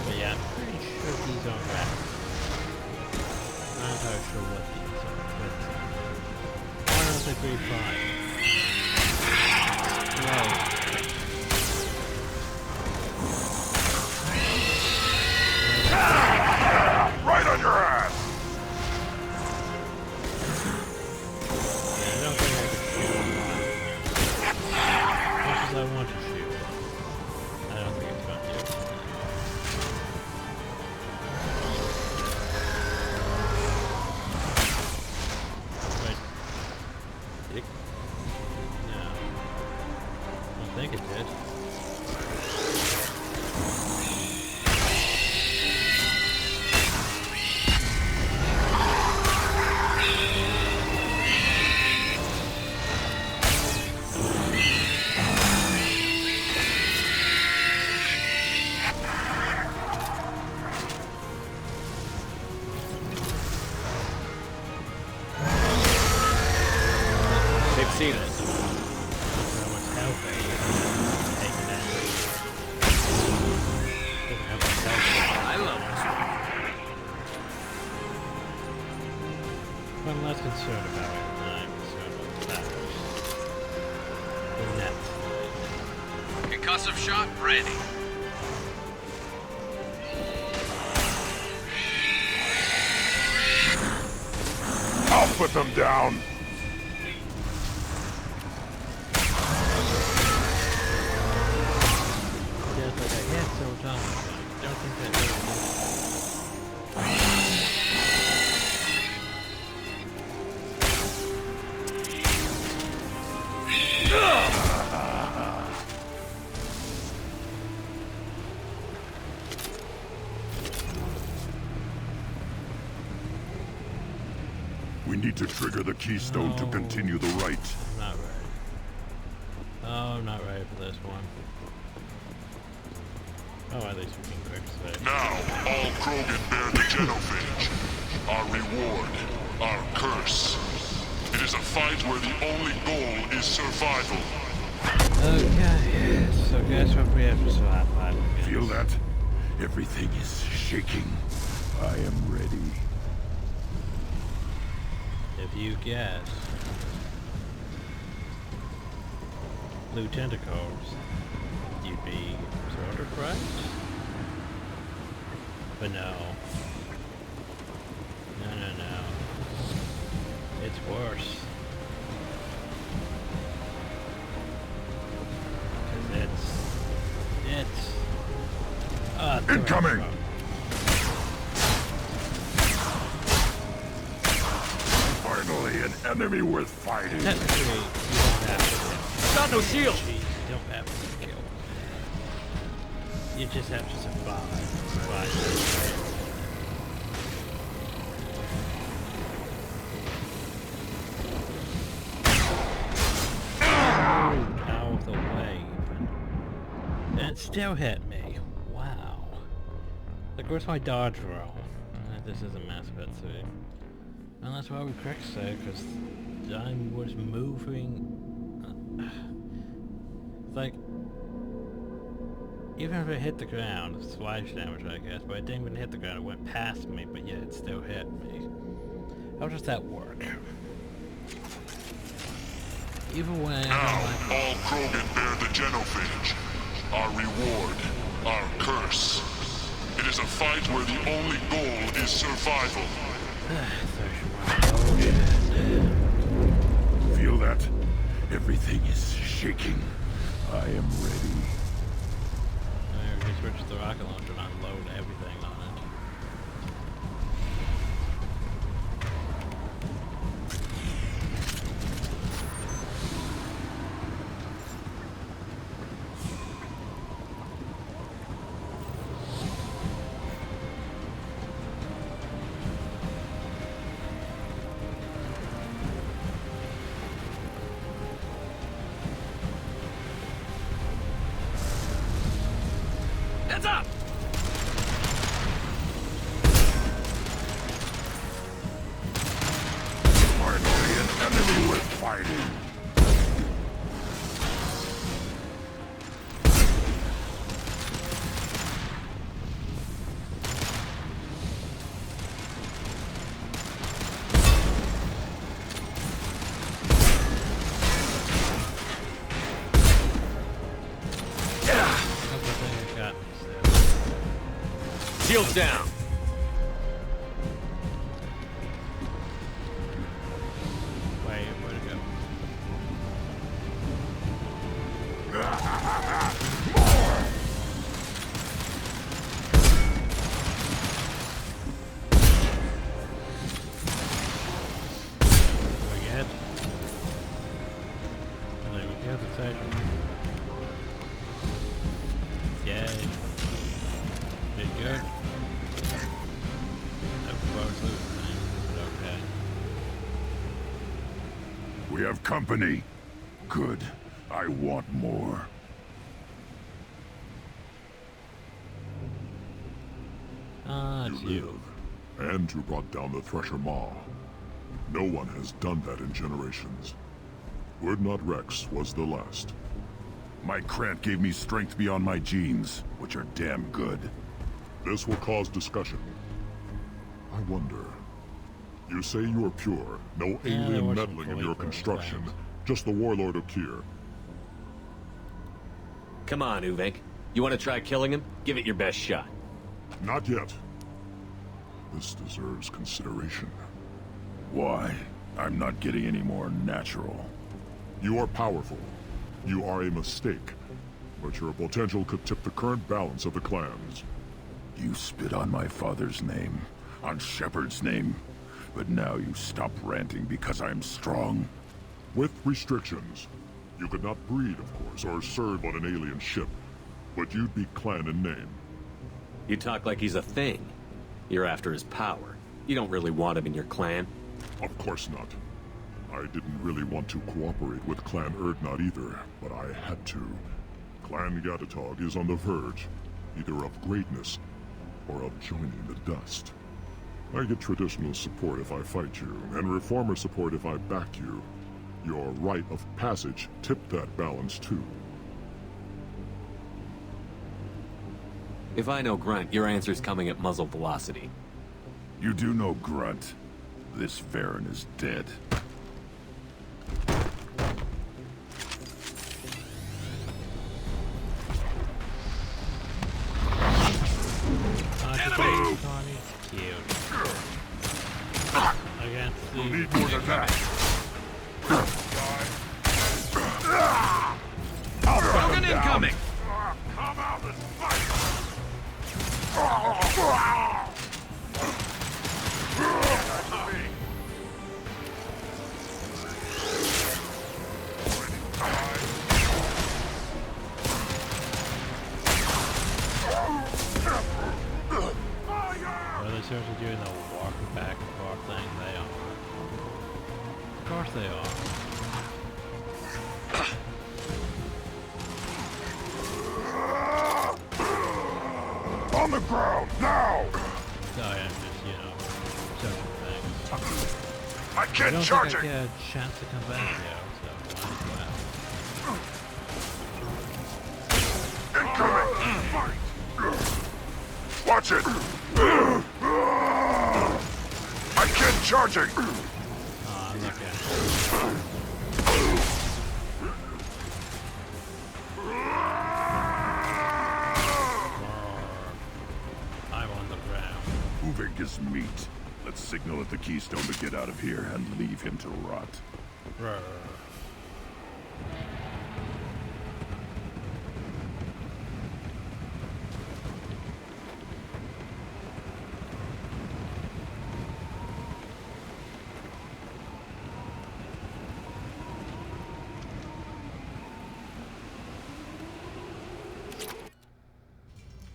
But yeah, I'm pretty sure these aren't rats. I'm not entirely sure what these are, but why don't they be fine? Right on your ass! I want to shoot. I don't think it's going to do it. Wait. Dick? No. I don't think it did. Seen it. How much health they taking damage. How much health. I love this I'm less concerned about it than I'm concerned with the towers. The net. concussive shot ready. I'll put them down. We need to trigger the keystone to continue the rite. I'm not ready. Oh, I'm not ready for this one. Oh, at least we can quick save. Now, all Krogan bear the genophage. Our reward, our curse. It is a fight where the only goal is survival. Okay, so guess what we have to survive by again. Feel that? Everything is shaking. I am ready. If you guess blue tentacles, you'd be sort of right. But no. No. It's worse. It's incoming! Finally, an enemy worth fighting. Technically, you don't have to. Got no shield. You don't have to kill. You just have to survive. Out of the way. And it still hit me. Wow. Like, where's my dodge roll? This is a Mass Effect 3. And that's why we cracked so, because I was moving. It's like, even if it hit the ground, it's splash damage, I guess, but it didn't even hit the ground, it went past me, but yet it still hit me. How does that work? Either way, now, all Krogan bear the genophage. Our reward, our curse. It is a fight where the only goal is survival. Feel that? Everything is shaking. I am ready. We can switch the rocket launcher and unload everything on it. Heads up! Finally, an enemy worth fighting. Shields down. Wait, where'd it go? Again? Oh, there we go, the station. Yay. Did good. Okay. We have company. Good. I want more. It's you. And you brought down the Thresher Maw. No one has done that in generations. Urdnot Rex was the last. My Krant gave me strength beyond my genes, which are damn good. This will cause discussion. I wonder. You say you are pure, no alien meddling in your construction, just the warlord of Kier. Come on, Uvek. You want to try killing him? Give it your best shot. Not yet. This deserves consideration. Why? I'm not getting any more natural. You are powerful. You are a mistake. But your potential could tip the current balance of the clans. You spit on my father's name, on Shepard's name, but now you stop ranting because I'm strong. With restrictions. You could not breed, of course, or serve on an alien ship, but you'd be clan in name. You talk like he's a thing. You're after his power. You don't really want him in your clan. Of course not. I didn't really want to cooperate with Clan Urdnot either, but I had to. Clan Gatatog is on the verge, either of greatness or of joining the dust. I get traditional support if I fight you, and reformer support if I back you. Your rite of passage tipped that balance too. If I know Grunt, your answer's coming at muzzle velocity. You do know Grunt. This Varen is dead. We'll need more than that. Krogan incoming! Come out and fight! Are they seriously doing the walking back and forth thing? They are. Of course they are. On the ground, now! Sorry, I'm just, you know, searching things. I can't charge I it! don't think I get a chance to come back here, so might as well. Incoming! Watch it! I can't charge it! Oh, I'm looking. I'm on the ground. Uvig is meat. Let's signal at the keystone to get out of here and leave him to rot. Roar.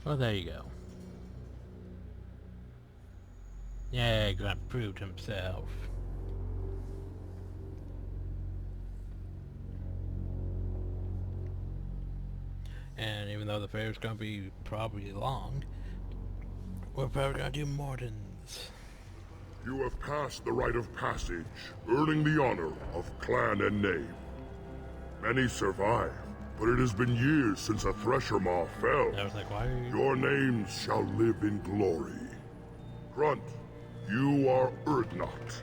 Well, there you go. Yeah, Grunt proved himself. And even though the fair's gonna be probably long, we're probably gonna do more than this. You have passed the rite of passage, earning the honor of clan and name. Many survive, but it has been years since a Thresher Maw fell. I was like, why are you... Your names shall live in glory. Grunt, you are Urdnot.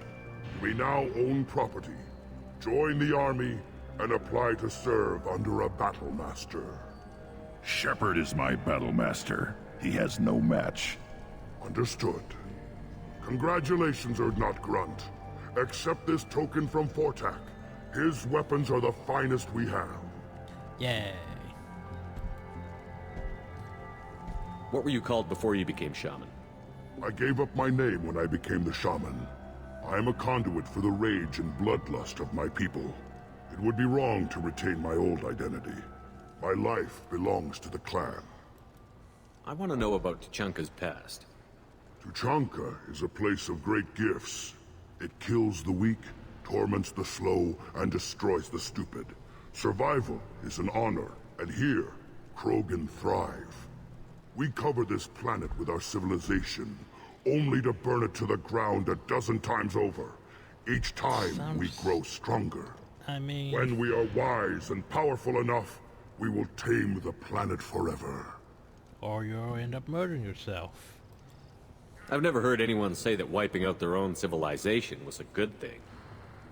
You may now own property, join the army, and apply to serve under a battle master. Shepard is my battle master. He has no match. Understood. Congratulations, Urdnot Grunt. Accept this token from Fortak. His weapons are the finest we have. Yay. What were you called before you became shaman? I gave up my name when I became the shaman. I am a conduit for the rage and bloodlust of my people. It would be wrong to retain my old identity. My life belongs to the clan. I want to know about Tuchanka's past. Tuchanka is a place of great gifts. It kills the weak, torments the slow, and destroys the stupid. Survival is an honor, and here, Krogan thrive. We cover this planet with our civilization, only to burn it to the ground a dozen times over. Each time, we grow stronger. I mean... When we are wise and powerful enough, we will tame the planet forever. Or you'll end up murdering yourself. I've never heard anyone say that wiping out their own civilization was a good thing.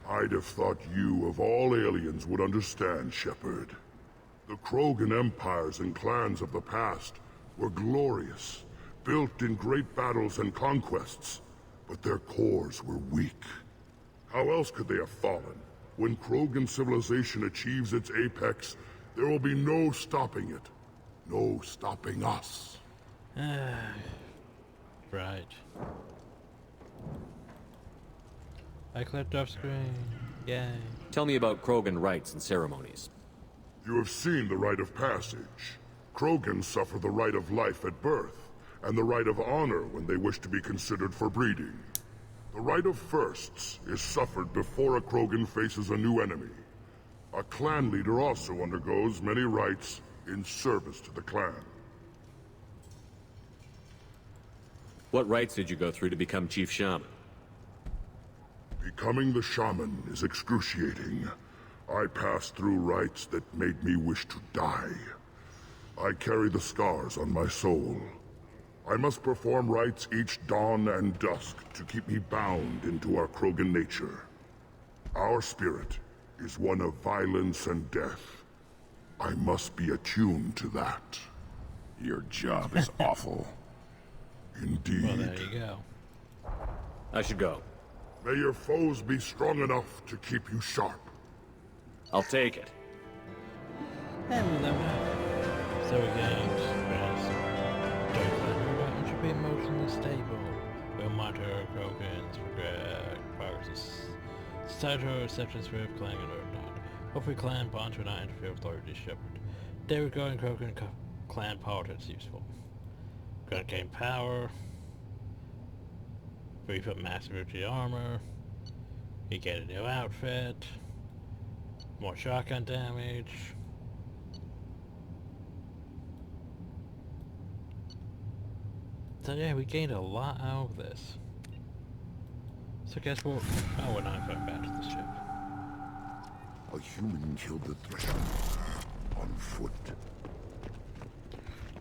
I'd have thought you, of all aliens, would understand, Shepard. The Krogan empires and clans of the past were glorious, built in great battles and conquests, but their cores were weak. How else could they have fallen? When Krogan civilization achieves its apex, there will be no stopping it. No stopping us. Right. I clicked off screen. Yay. Tell me about Krogan rites and ceremonies. You have seen the rite of passage. Krogan suffer the rite of life at birth, and the rite of honor when they wish to be considered for breeding. The rite of firsts is suffered before a Krogan faces a new enemy. A clan leader also undergoes many rites in service to the clan. What rites did you go through to become Chief Shaman? Becoming the shaman is excruciating. I passed through rites that made me wish to die. I carry the scars on my soul. I must perform rites each dawn and dusk to keep me bound into our Krogan nature. Our spirit is one of violence and death. I must be attuned to that. Your job is awful. Indeed. Well, there you go. I should go. May your foes be strong enough to keep you sharp. I'll take it. And we level up. So we gained Dark should be emotionally stable. We'll monitor Krogans for progress. Societal acceptance with Clan or not. Hopefully Clan bonds will not interfere with Lord Shepherd. They regarding Krogan Clan politics useful. Gonna gain power. Brief up massive routine armor. You get a new outfit. More shotgun damage. So yeah, we gained a lot out of this. So guess what? Oh, we're not going back to the ship. A human killed the Thresher on foot.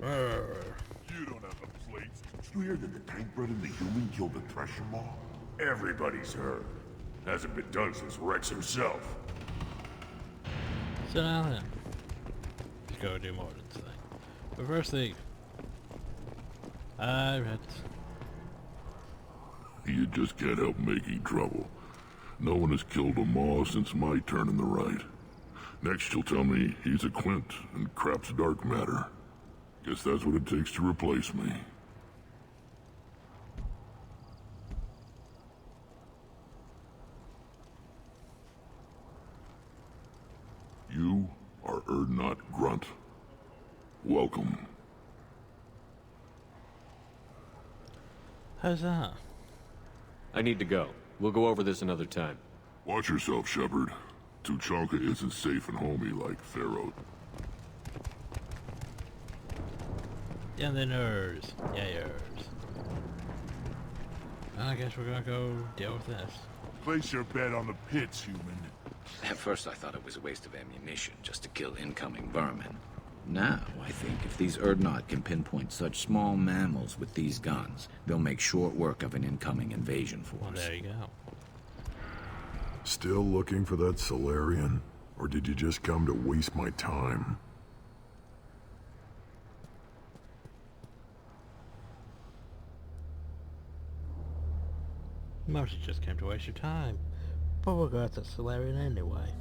You don't have a plate. Did you hear that the tank bred and the human killed the Thresher Maw? Everybody's heard. Hasn't been done since Rex himself. So now then, let's go do more than today. But firstly, I read. You just can't help making trouble. No one has killed a Maw since my turn in the right. Next you'll tell me he's a Quint and crap's dark matter. Guess that's what it takes to replace me. You are Erdnot Grunt. Welcome. How's that? I need to go. We'll go over this another time. Watch yourself, Shepard. Tuchanka isn't safe and homey like Pharaoh. Yeah, the nerds. Yeah, yours. I guess we're gonna go deal with this. Place your bet on the pits, human. At first I thought it was a waste of ammunition just to kill incoming vermin. Now, I think if these Erdnot can pinpoint such small mammals with these guns, they'll make short work of an incoming invasion force. Well, there you go. Still looking for that Solarian? Or did you just come to waste my time? Mostly just came to waste your time. But we'll go after Solarian anyway.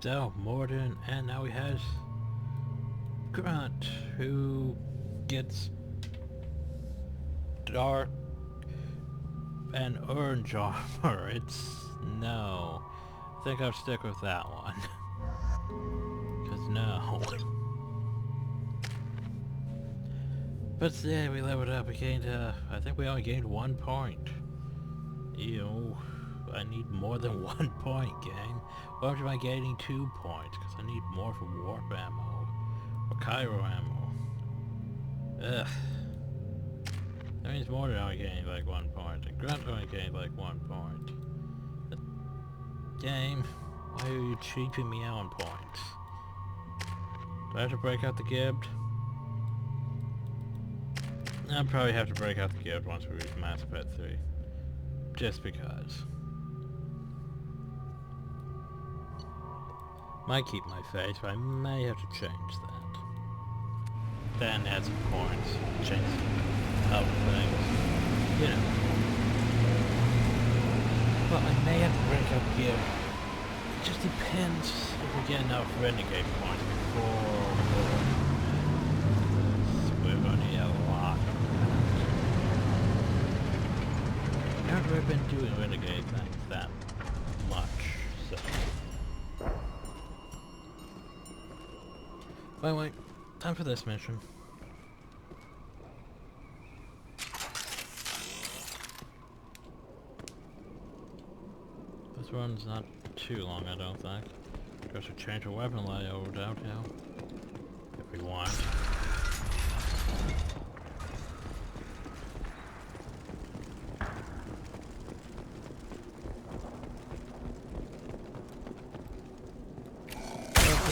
So, Morden, and now he has Grunt, who gets dark and orange armor. No. I think I'll stick with that one. Cause no. But yeah, we leveled up. We gained, I think we only gained 1 point. Ew. I need more than 1 point, gang. Why am I gaining 2 points? Because I need more for warp ammo. Or Cairo ammo. Ugh. That means Mortar only gained like 1 point. And Grunt only gained like 1 point. Game, why are you cheaping me out on points? Do I have to break out the Gibbed? I'll probably have to break out the Gibbed once we reach Mass Pet 3. Just because. Might keep my face, but I may have to change that. Then add some points, change other things, you know. But I may have to break up gear. It just depends if we get enough Renegade points before we're gonna need a lot of that. I've never been doing Renegade things that much, so. Wait, time for this mission. This run's not too long, I don't think. Guess we change our weapon layout out now. If we want.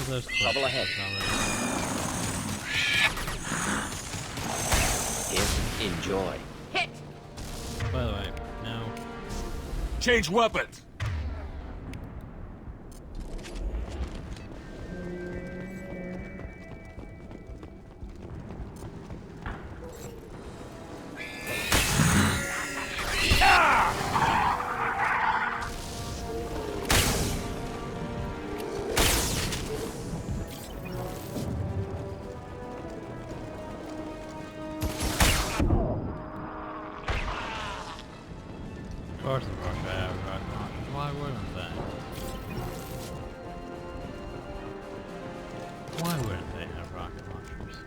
of those trouble ahead. Enjoy. Hit! By the way, no. Change weapons! Of course the Russia have rocket launchers. Why wouldn't they? Why wouldn't they have rocket launchers?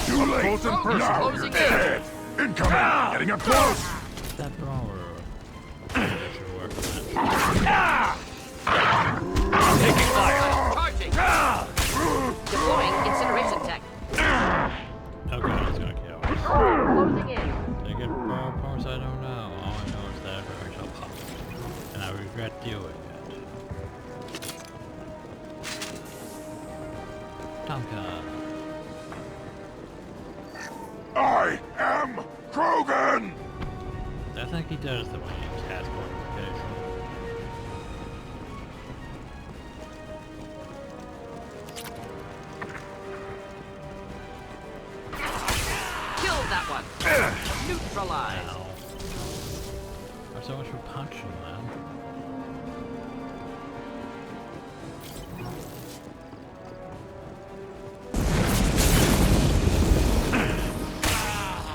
Too late! Close and personal! Now you're dead! Incoming! Getting up close! That thrower. That should work for that. Taking fire! Charging! Deploying incineration tech. Okay, he's gonna kill us. Closing in. They get powers I don't know. All I know is that very shall pop. And I regret doing it. Tonka. I am Krogan! I think he does the way he task modification. Kill that one. Neutralize. Ow. There's so much for punching them.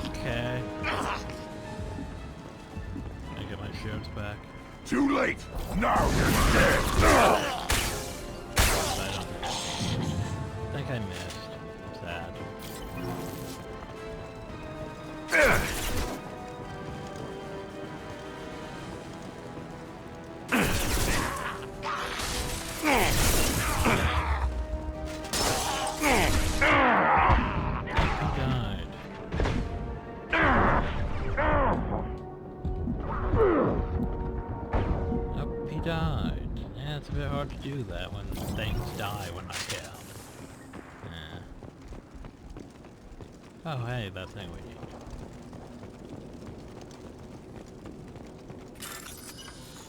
Okay. I get my shields back. Too late! Now you're dead! I think I missed. Sad. He died. Nope, he died. Yeah, it's a bit hard to do that when things die when I kill. Yeah. Oh, hey, that thing we need.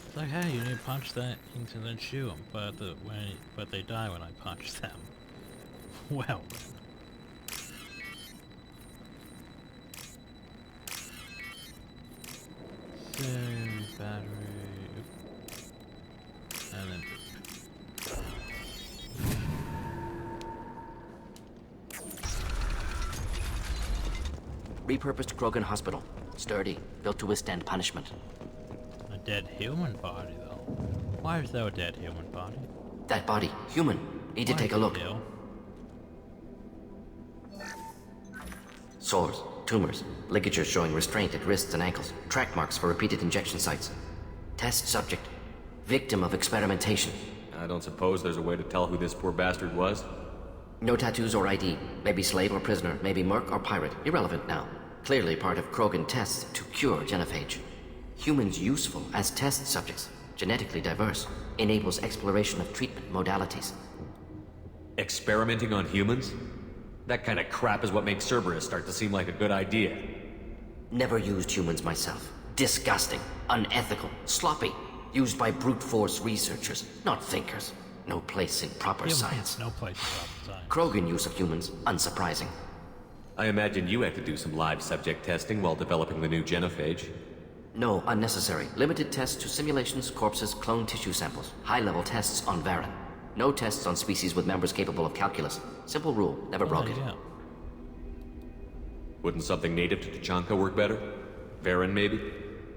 It's like, hey, you need to punch that things and then shoot them, but they die when I punch them. Well. Save battery. And then. Repurposed Krogan Hospital. Sturdy, built to withstand punishment. A dead human body, though. Why is there a dead human body? That body, human. Need to take a look. Sores, tumors, ligatures showing restraint at wrists and ankles, track marks for repeated injection sites. Test subject, victim of experimentation. I don't suppose there's a way to tell who this poor bastard was? No tattoos or ID. Maybe slave or prisoner, maybe merc or pirate. Irrelevant now. Clearly part of Krogan tests to cure genophage. Humans useful as test subjects. Genetically diverse. Enables exploration of treatment modalities. Experimenting on humans? That kind of crap is what makes Cerberus start to seem like a good idea. Never used humans myself. Disgusting. Unethical. Sloppy. Used by brute force researchers, not thinkers. No place in proper science. No place in proper science. Krogan use of humans, unsurprising. I imagine you had to do some live subject testing while developing the new genophage. No, unnecessary. Limited tests to simulations, corpses, cloned tissue samples. High-level tests on Varen. No tests on species with members capable of calculus. Simple rule, never broke it. Wouldn't something native to Tuchanka work better? Varen, maybe?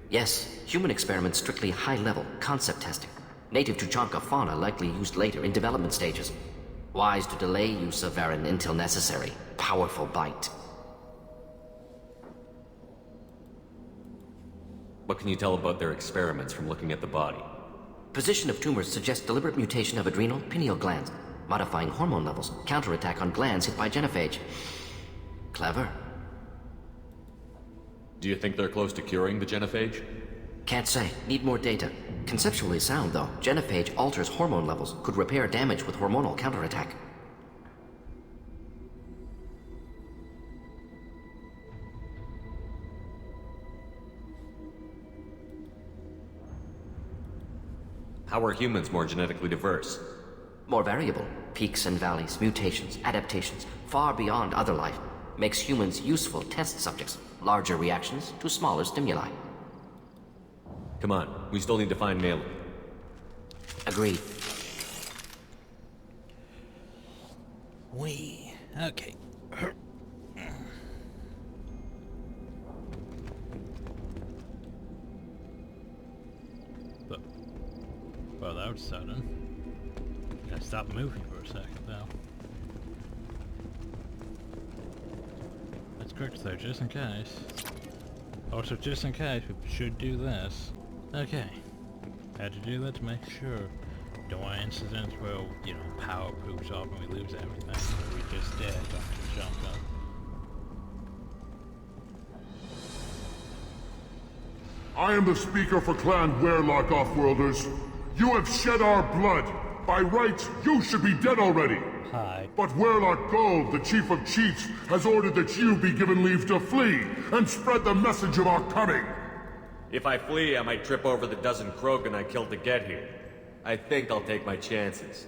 Yes, human experiments strictly high-level, concept testing. Native Tuchanka fauna likely used later in development stages. Wise to delay use of Varen until necessary. Powerful bite. What can you tell about their experiments from looking at the body? Position of tumors suggests deliberate mutation of adrenal, pineal glands. modifying hormone levels, counterattack on glands hit by genophage. Clever. Do you think they're close to curing the genophage? Can't say. Need more data. Conceptually sound, though. Genophage alters hormone levels, could repair damage with hormonal counterattack. How are humans more genetically diverse? More variable. Peaks and valleys, mutations, adaptations, far beyond other life. Makes humans useful test subjects. Larger reactions to smaller stimuli. Come on, we still need to find Malin. Agreed. Okay. Well, that was sudden. Gotta stop moving for a second, though. That's correct, though, just in case. Also, just in case, we should do this. Okay. Had to do that to make sure. Don't want incidents where, you know, power poops off and we lose everything. So we just dead after jump up. I am the speaker for Clan Werlock, Offworlders. You have shed our blood. By rights, you should be dead already. Hi. But Werlock Gold, the Chief of Chiefs, has ordered that you be given leave to flee and spread the message of our coming. If I flee, I might trip over the dozen Krogan I killed to get here. I think I'll take my chances.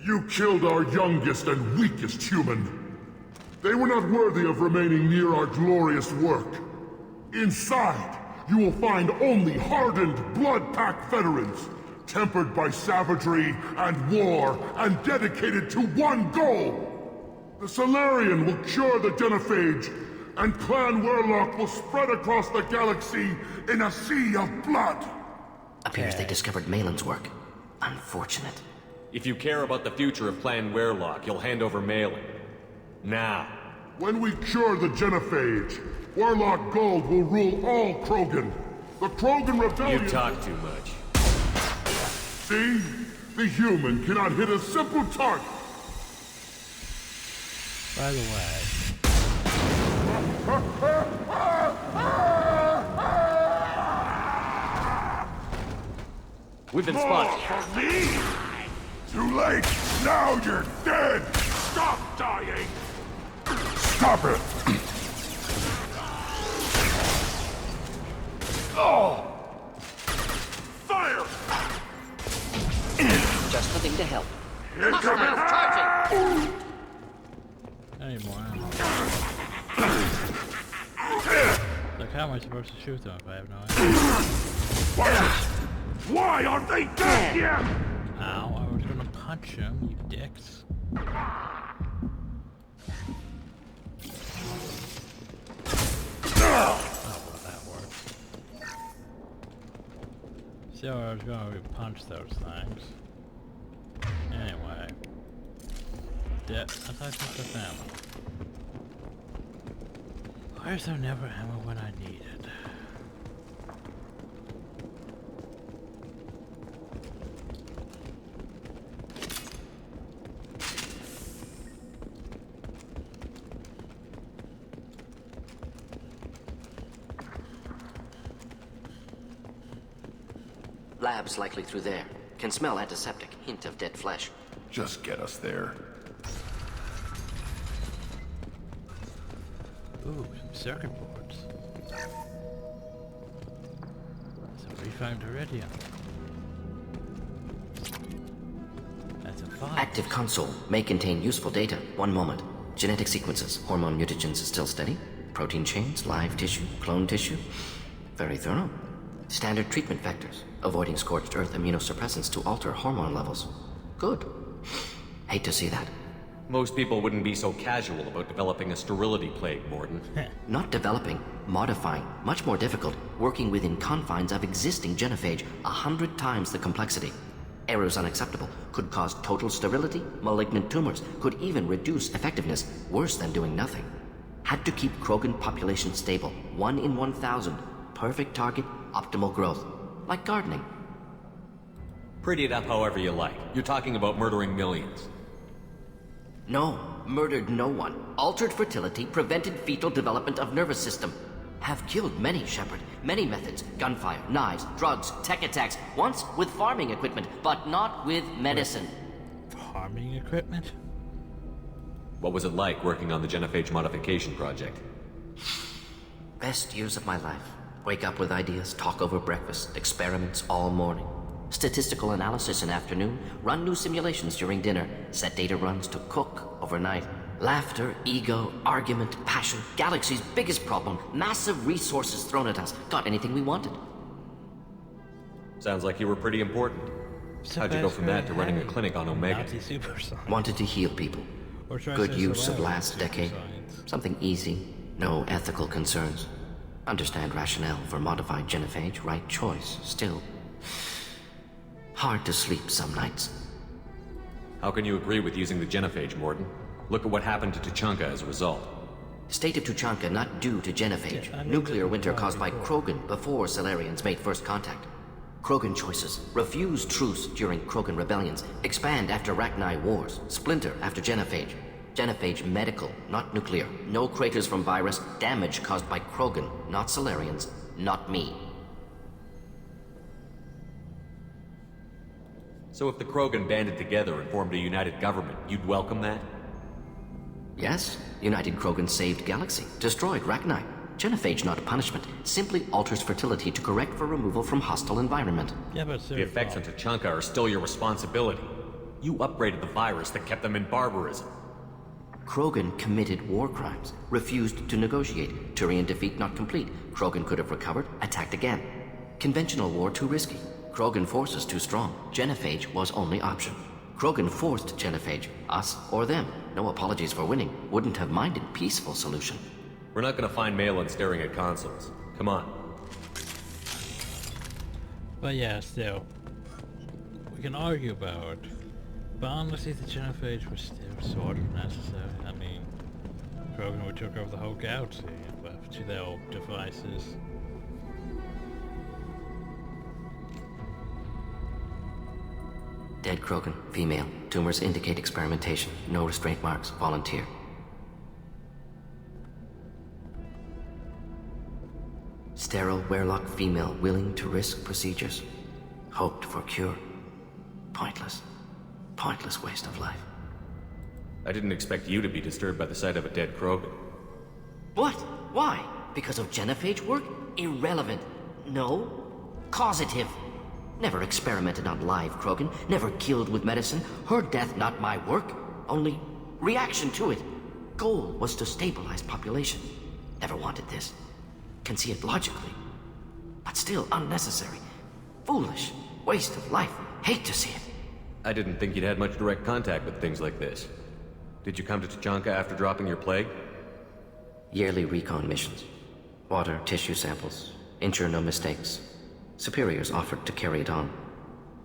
You killed our youngest and weakest human. They were not worthy of remaining near our glorious work. Inside, you will find only hardened, blood-packed veterans, tempered by savagery and war, and dedicated to one goal! The Solarian will cure the genophage, and Clan Werlock will spread across the galaxy in a sea of blood! Appears they discovered Malin's work. Unfortunate. If you care about the future of Clan Werlock, you'll hand over Malin. Now. When we cure the genophage, Werlock Gold will rule all Krogan. The Krogan Rebellion... You talk too much. See? The human cannot hit a simple target. By the way... We've been spotted. For me? Too late. Now you're dead. Stop dying. Stop it. Oh! Fire! Just the thing to help. Any more ammo. Like, how am I supposed to shoot them if I have no idea? Why aren't they dead yet? Ow, I was gonna punch him, you dicks. Oh, well, that works. So I was gonna punch those things. Anyway. I thought I picked up ammo. Why is there never ammo when I need it? Lab's likely through there. Can smell antiseptic. Hint of dead flesh. Just get us there. Ooh, some circuit boards. Some refined iridium. That's a file. Active console may contain useful data. One moment. Genetic sequences. Hormone mutagens still steady. Protein chains, live tissue, clone tissue. Very thorough. Standard treatment vectors. Avoiding scorched earth immunosuppressants to alter hormone levels. Good. Hate to see that. Most people wouldn't be so casual about developing a sterility plague, Morden. Not developing, modifying. Much more difficult. Working within confines of existing genophage. 100 times the complexity. Errors unacceptable. Could cause total sterility, malignant tumors. Could even reduce effectiveness. Worse than doing nothing. Had to keep Krogan population stable. 1 in 1,000. Perfect target, optimal growth. Like gardening. Pretty it up however you like. You're talking about murdering millions. No, murdered no one. Altered fertility, prevented fetal development of nervous system. Have killed many, Shepard. Many methods. Gunfire, knives, drugs, tech attacks. Once with farming equipment, but not with medicine. Farming equipment? What was it like working on the genophage modification project? Best years of my life. Wake up with ideas, talk over breakfast, experiments all morning. Statistical analysis in afternoon, run new simulations during dinner, set data runs to cook overnight. Laughter, ego, argument, passion, galaxy's biggest problem, massive resources thrown at us. Got anything we wanted. Sounds like you were pretty important. How'd you go from that to running a clinic on Omega? Wanted to heal people. Good use of last decade. Something easy, no ethical concerns. Understand rationale for modified genophage, right choice, still. Hard to sleep some nights. How can you agree with using the genophage, Mordin? Look at what happened to Tuchanka as a result. State of Tuchanka not due to genophage. Nuclear winter caused by Krogan before Salarians made first contact. Krogan choices. Refuse truce during Krogan rebellions. Expand after Rachni wars. Splinter after genophage. Genophage medical, not nuclear. No craters from virus. Damage caused by Krogan, not Salarians, not me. So if the Krogan banded together and formed a united government, you'd welcome that? Yes. United Krogan saved Galaxy. Destroyed Rachni. Genophage not a punishment. Simply alters fertility to correct for removal from hostile environment. Yeah, but the effects on Tuchanka are still your responsibility. You upgraded the virus that kept them in barbarism. Krogan committed war crimes. Refused to negotiate. Turian defeat not complete. Krogan could have recovered, attacked again. Conventional war too risky. Krogan forces too strong. Genophage was only option. Krogan forced genophage. Us or them. No apologies for winning. Wouldn't have minded peaceful solution. We're not gonna find Malin staring at consoles. Come on. But yeah, still. We can argue about it. But honestly, the genophage was still sort of necessary. I mean, Krogan would took over the whole galaxy to their old devices. Dead Krogan, female. Tumors indicate experimentation. No restraint marks. Volunteer. Sterile Werelock female willing to risk procedures. Hoped for cure. Pointless. Pointless waste of life. I didn't expect you to be disturbed by the sight of a dead Krogan. What? Why? Because of genophage work? Irrelevant. No. Causative. Never experimented on live Krogan. Never killed with medicine. Her death not my work. Only reaction to it. Goal was to stabilize population. Never wanted this. Can see it logically. But still unnecessary. Foolish. Waste of life. Hate to see it. I didn't think you'd had much direct contact with things like this. Did you come to Tuchanka after dropping your plague? Yearly recon missions. Water, tissue samples. Ensure no mistakes. Superiors offered to carry it on.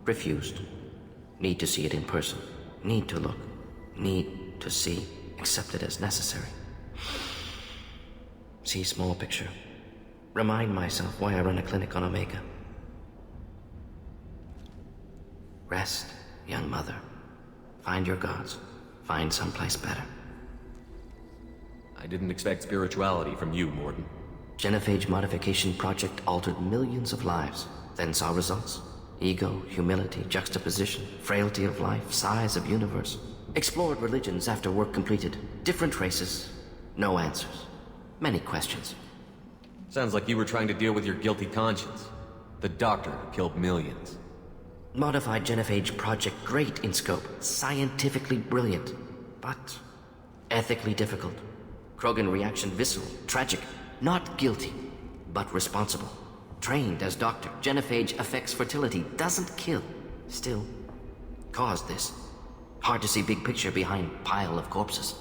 Refused. Need to see it in person. Need to look. Need to see. Accept it as necessary. See small picture. Remind myself why I run a clinic on Omega. Rest, young mother. Find your gods. Find someplace better. I didn't expect spirituality from you, Mordin. Genophage modification project altered millions of lives, then saw results. Ego, humility, juxtaposition, frailty of life, size of universe. Explored religions after work completed. Different races. No answers. Many questions. Sounds like you were trying to deal with your guilty conscience. The doctor who killed millions. Modified genophage project great in scope. Scientifically brilliant. But ethically difficult. Krogan reaction visceral, tragic. Not guilty, but responsible. Trained as doctor, genophage affects fertility, doesn't kill. Still, caused this. Hard to see big picture behind pile of corpses.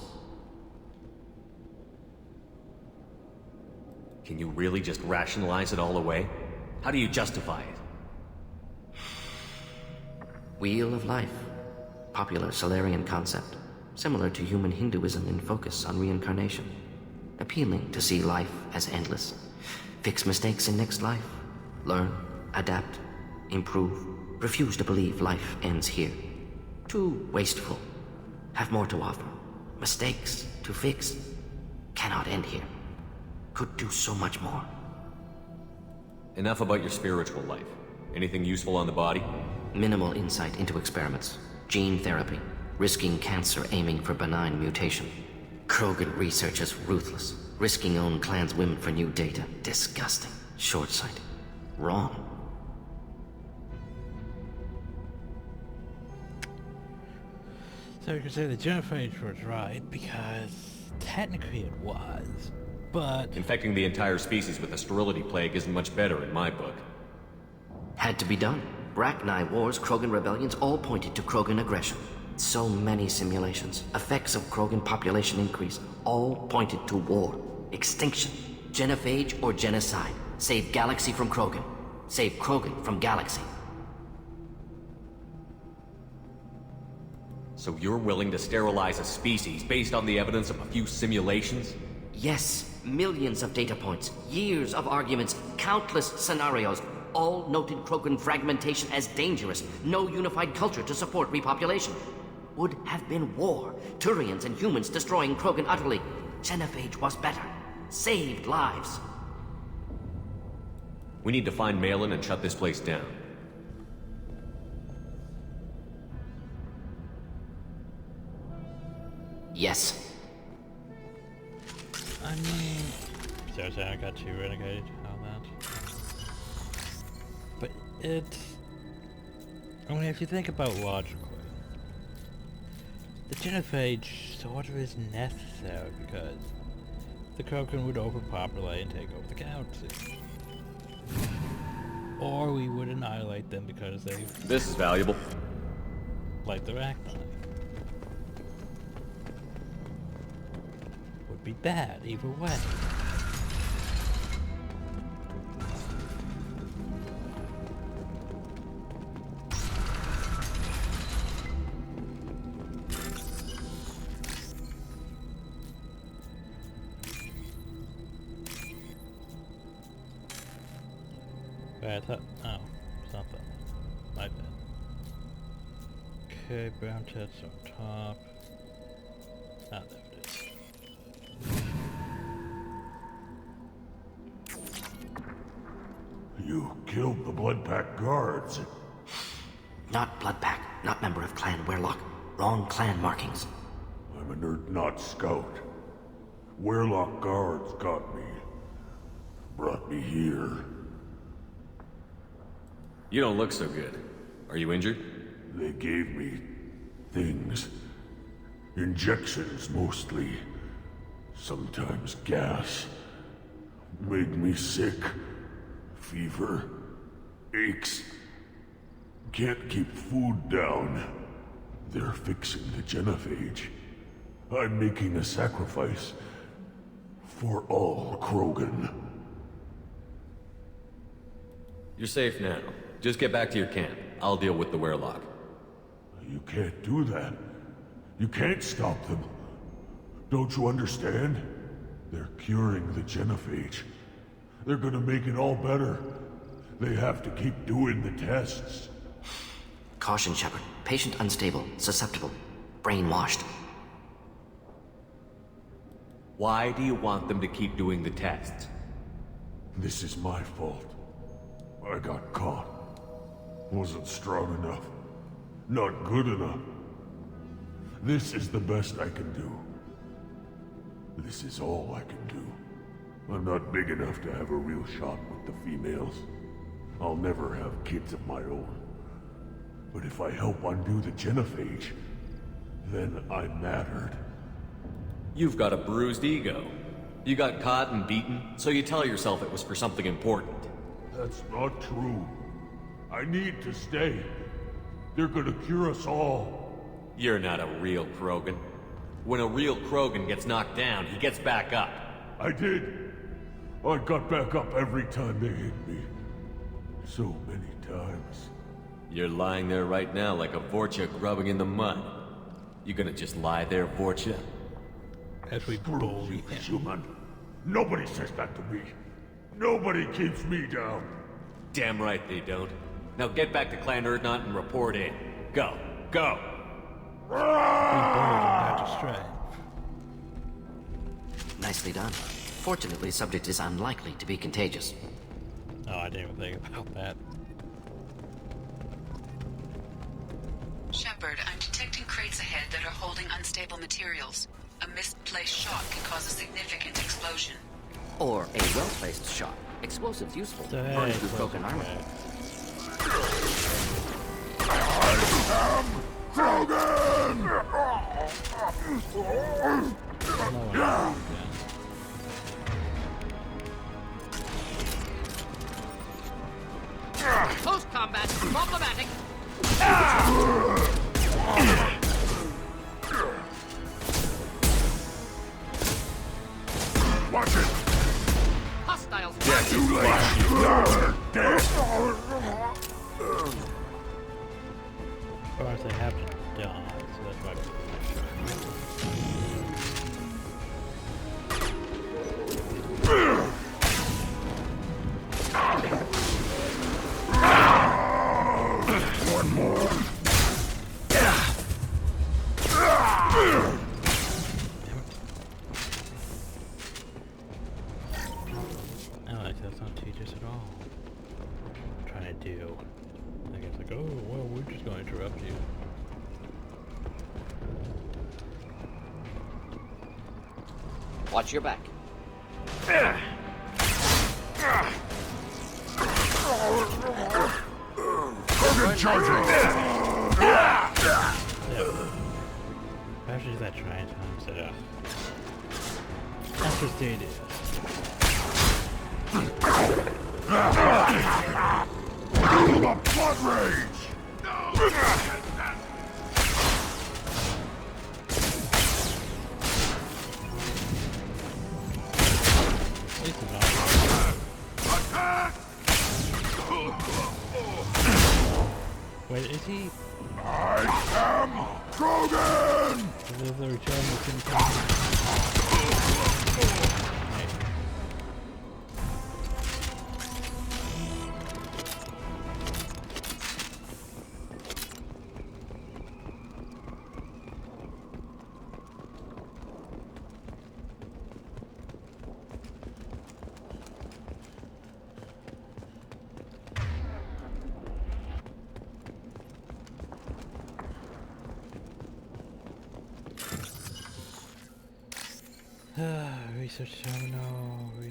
Can you really just rationalize it all away? How do you justify it? Wheel of life. Popular Salarian concept. Similar to human Hinduism in focus on reincarnation. Appealing to see life as endless. Fix mistakes in next life. Learn, adapt, improve. Refuse to believe life ends here. Too wasteful. Have more to offer. mistakes to fix. Cannot end here. Could do so much more. Enough about your spiritual life. Anything useful on the body? Minimal insight into experiments. Gene therapy. Risking cancer aiming for benign mutation. Krogan research is ruthless. Risking own clan's women for new data. Disgusting. Short-sighted. Wrong. So you could say the genophage was right, because technically it was, but... Infecting the entire species with a sterility plague isn't much better in my book. Had to be done. Rachni wars, Krogan rebellions, all pointed to Krogan aggression. So many simulations, effects of Krogan population increase, all pointed to war, extinction, genophage or genocide. Save galaxy from Krogan. Save Krogan from galaxy. So you're willing to sterilize a species based on the evidence of a few simulations? Yes, millions of data points, years of arguments, countless scenarios, all noted Krogan fragmentation as dangerous, no unified culture to support repopulation. Would have been war, Turians and humans destroying Krogan utterly. Genophage was better, saved lives. We need to find Malin and shut this place down. Yes. I mean... Seriously, I got too renegade on that. But it's... I mean, if you think about logically, the genophage sort of is necessary because the Krogan would overpopulate and take over the galaxy. Or we would annihilate them because they... This is valuable. Like the Rachni. Would be bad either way. I thought, oh, it's not that one. My bad. Okay, brown tits on top. Ah, there it is. You killed the Bloodpack guards. Not Bloodpack, not member of Clan Werlock. Wrong clan markings. I'm a nerd not scout. Werlock guards got me. Brought me here. You don't look so good. Are you injured? They gave me things. Injections, mostly. Sometimes gas. Made me sick. Fever. Aches. Can't keep food down. They're fixing the genophage. I'm making a sacrifice. For all Krogan. You're safe now. Just get back to your camp. I'll deal with the Werlock. You can't do that. You can't stop them. Don't you understand? They're curing the genophage. They're gonna make it all better. They have to keep doing the tests. Caution, Shepard. Patient unstable, susceptible, brainwashed. Why do you want them to keep doing the tests? This is my fault. I got caught. Wasn't strong enough. Not good enough. This is the best I can do. This is all I can do. I'm not big enough to have a real shot with the females. I'll never have kids of my own. But if I help undo the genophage, then I mattered. You've got a bruised ego. You got caught and beaten, so you tell yourself it was for something important. That's not true. I need to stay. They're gonna cure us all. You're not a real Krogan. When a real Krogan gets knocked down, he gets back up. I did. I got back up every time they hit me. So many times. You're lying there right now like a Vorcha grubbing in the mud. You gonna just lie there, Vorcha? As we Prove you human. Nobody says that to me. Nobody keeps me down. Damn right they don't. Now get back to Clan Urdnot and report in. Go. Go! We bold and not astray. Nicely done. Fortunately, subject is unlikely to be contagious. Oh, I didn't even think about that. Shepard, I'm detecting crates ahead that are holding unstable materials. A misplaced shot can cause a significant explosion. Or a well-placed shot. Explosives useful. Burn through broken armor. Close combat, problematic. Watch it! Hostiles. Yeah, too late! You're dead! Of course, they have to die, so that's why. One more. Alex, that's not teachers at all. I'm trying to do. I guess like, oh, well, we're just going to interrupt you. Watch your back. Krogan charging! Actually, that trying time instead of. That's just the idea. The blood rage! Attack! Wait, is he? I am Krogan! Is there a chance that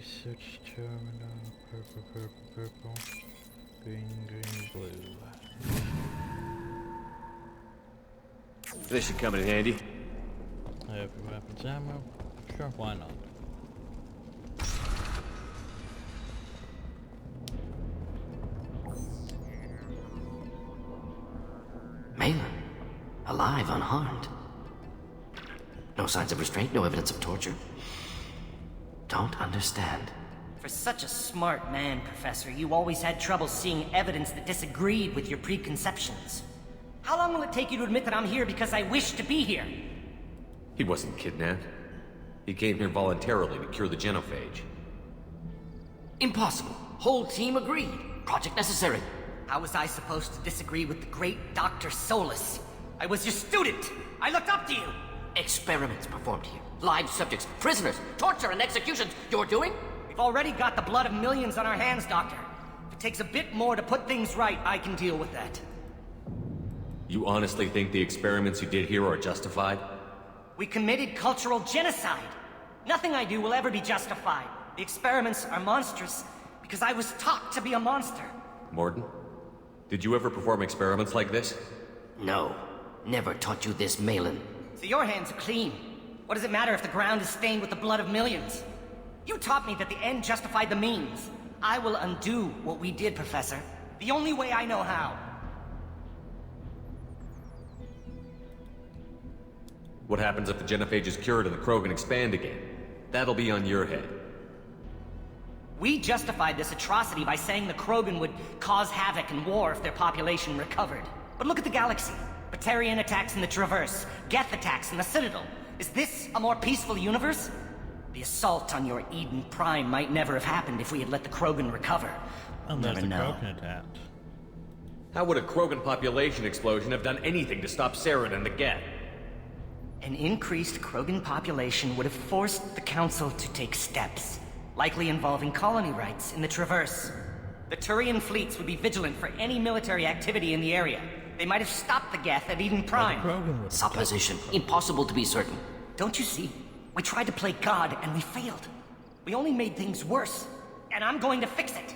research terminal, purple, purple, purple, green, green, blue. This should come in handy. Every weapons ammo? Sure, why not? Malin, alive, unharmed. No signs of restraint, no evidence of torture. Don't understand. For such a smart man, Professor, you always had trouble seeing evidence that disagreed with your preconceptions. How long will it take you to admit that I'm here because I wish to be here? He wasn't kidnapped. He came here voluntarily to cure the genophage. Impossible. Whole team agreed. Project necessary. How was I supposed to disagree with the great Dr. Solus? I was your student! I looked up to you! Experiments performed here. Live subjects, prisoners, torture and executions. You're doing? We've already got the blood of millions on our hands, Doctor. If it takes a bit more to put things right, I can deal with that. You honestly think the experiments you did here are justified? We committed cultural genocide. Nothing I do will ever be justified. The experiments are monstrous because I was taught to be a monster. Morden, did you ever perform experiments like this? No. Never taught you this, Malin. So your hands are clean. What does it matter if the ground is stained with the blood of millions? You taught me that the end justified the means. I will undo what we did, Professor. The only way I know how. What happens if the genophage is cured and the Krogan expand again? That'll be on your head. We justified this atrocity by saying the Krogan would cause havoc and war if their population recovered. But look at the galaxy. Batarian attacks in the Traverse, Geth attacks in the Citadel. Is this a more peaceful universe? The assault on your Eden Prime might never have happened if we had let the Krogan recover. We'll never know. How would a Krogan population explosion have done anything to stop Saren and the Geth? An increased Krogan population would have forced the Council to take steps, likely involving colony rights in the Traverse. The Turian fleets would be vigilant for any military activity in the area. They might have stopped the Geth at Eden Prime. Supposition. Impossible to be certain. Don't you see? We tried to play God and we failed. We only made things worse, and I'm going to fix it.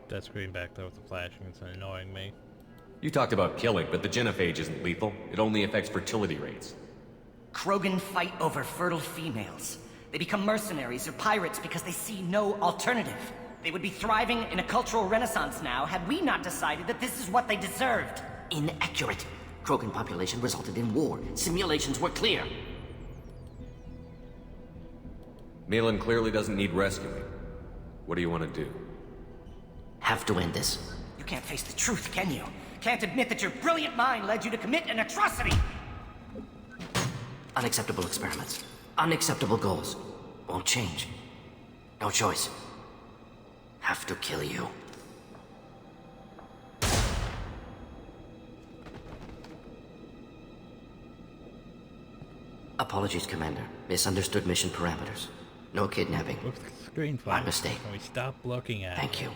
That screen back there with the flashing is annoying me. You talked about killing, but the genophage isn't lethal. It only affects fertility rates. Krogan fight over fertile females. They become mercenaries or pirates because they see no alternative. They would be thriving in a cultural renaissance now had we not decided that this is what they deserved. Inaccurate. Krogan population resulted in war. Simulations were clear. Malin clearly doesn't need rescuing. What do you want to do? Have to end this. You can't face the truth, can you? Can't admit that your brilliant mind led you to commit an atrocity! Unacceptable experiments. Unacceptable goals. Won't change. No choice. Have to kill you. Apologies, Commander. Misunderstood mission parameters. No kidnapping. Screen my mistake. Can we stop looking at Thank you.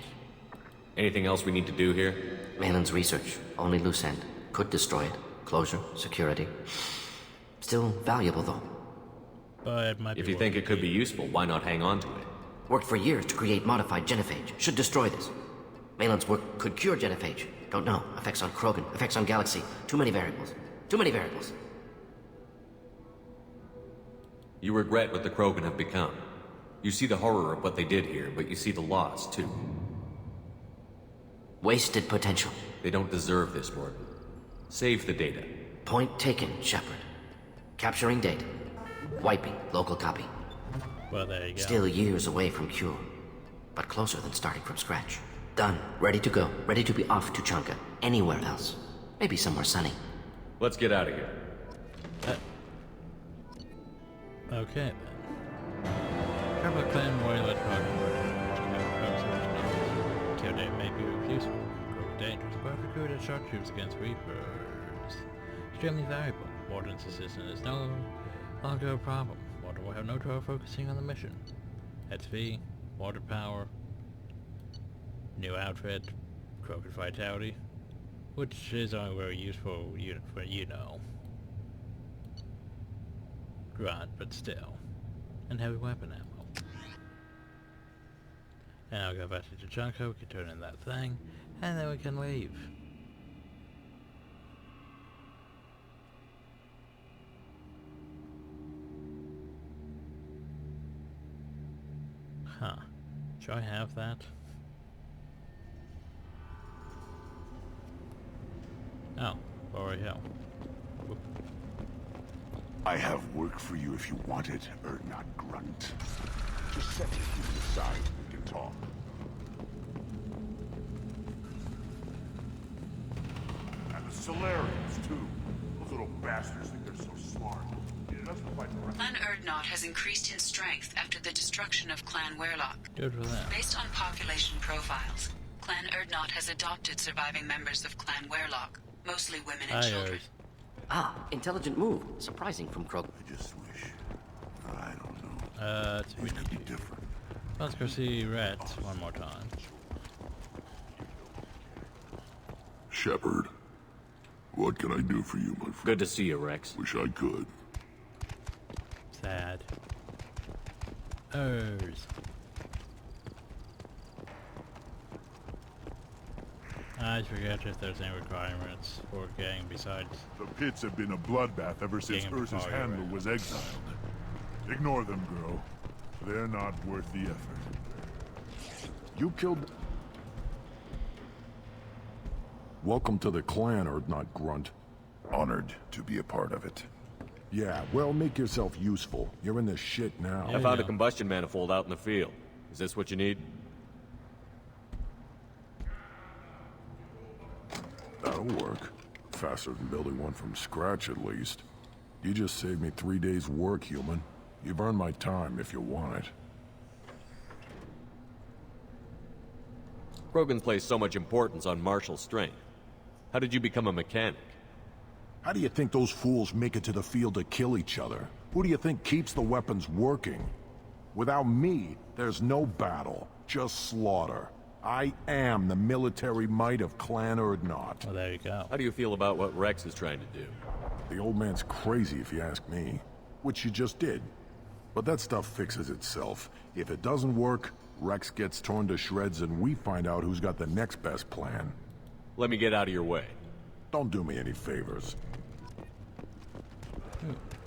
Anything else we need to do here? Malin's research. Only loose end. Could destroy it. Closure. Security. Still valuable, though. But it might if be you think it could be useful, why not hang on to it? Worked for years to create modified genophage. Should destroy this. Malin's work could cure genophage. Don't know. Effects on Krogan. Effects on Galaxy. Too many variables. Too many variables. You regret what the Krogan have become. You see the horror of what they did here, but you see the loss, too. Wasted potential. They don't deserve this, Morton. Save the data. Point taken, Shepard. Capturing data. Wiping local copy. Well, there you go. Still years away from cure, but closer than starting from scratch. Done. Ready to go. Ready to be off to Chunka. Anywhere else. Maybe somewhere sunny. Let's get out of here. Okay, then. Travel clan warrior let Kill day may be useful. Grow dangerous, but recruited sharpshooters against Reapers. Extremely valuable. Warden's assistant is no longer a problem. Water will have no trouble focusing on the mission. XP, water power, new outfit, Krogan vitality, which is only very useful for you know. Grunt, but still. And heavy weapon ammo. And I'll go back to Junko, we can turn in that thing, and then we can leave. Huh. Should I have that? Oh, Bory Hill. Oop. I have work for you if you want it, Urdnot Grunt. Just set your human aside and we can talk. And the Solarians, too. Those little bastards think they're so smart. It doesn't quite work. Clan Urdnot has increased in strength after the destruction of Clan Werlock. Good for that. Based on population profiles, Clan Urdnot has adopted surviving members of Clan Werlock, mostly women and children. Ah, intelligent move. Surprising from Krogan. I just wish. I don't know. It could be different. Let's go see Rats one more time. Shepard, what can I do for you, my friend? Good to see you, Rex. Wish I could. Sad. I forget if there's any requirements for getting besides... The pits have been a bloodbath ever since Urza's handler was exiled. Ignore them, girl. They're not worth the effort. You killed... Welcome to the clan, Urdnot Grunt. Honored to be a part of it. Yeah, well, make yourself useful. You're in this shit now. I found a combustion manifold out in the field. Is this what you need? That'll work. Faster than building one from scratch, at least. You just saved me 3 days' work, human. You've earned my time if you want it. Krogans place so much importance on martial strength. How did you become a mechanic? How do you think those fools make it to the field to kill each other? Who do you think keeps the weapons working? Without me, there's no battle, just slaughter. I am the military might of Clan Urdnot. Well, there you go. How do you feel about what Rex is trying to do? The old man's crazy if you ask me. Which you just did. But that stuff fixes itself. If it doesn't work, Rex gets torn to shreds and we find out who's got the next best plan. Let me get out of your way. Don't do me any favors.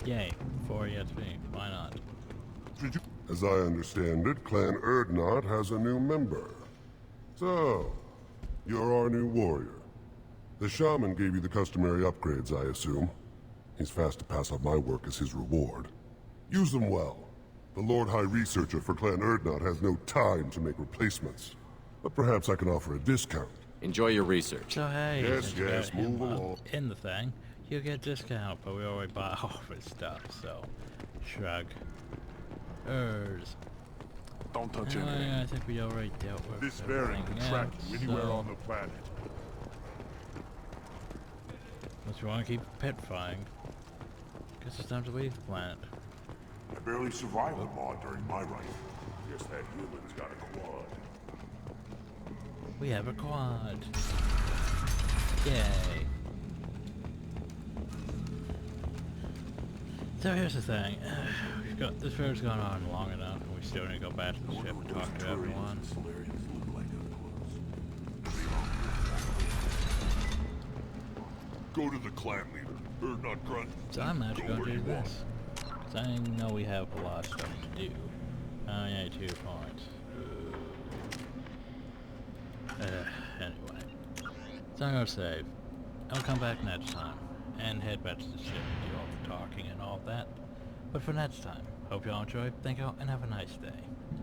Yay, 4 against me. Why not? As I understand it, Clan Urdnot has a new member. So, you're our new warrior. The shaman gave you the customary upgrades, I assume. He's fast to pass on my work as his reward. Use them well. The Lord High Researcher for Clan Urdnot has no time to make replacements. But perhaps I can offer a discount. Enjoy your research. So hey, yes, move along. In the thing, you get discount, but we already bought all of his stuff, so shrug. Don't touch anything. anything. I think we already dealt with This variant can track you anywhere on the planet. Unless you want to keep petrifying. Guess it's time to leave the planet. I barely survived the mod during my run. Guess that human's got a quad. We have a quad. Yay. So here's the thing. We've got this video's gone on long enough, and we still need to go back to the ship and talk to everyone. Go to the clan leader. Urdnot Grunt. So I'm actually going to do this. Because I know we have a lot of stuff to do. Oh yeah, 2 points. Anyway. So I'm going to save. I'll come back next time. And head back to the ship and do all the talking and all that. But for next time, hope y'all enjoyed, thank y'all, and have a nice day.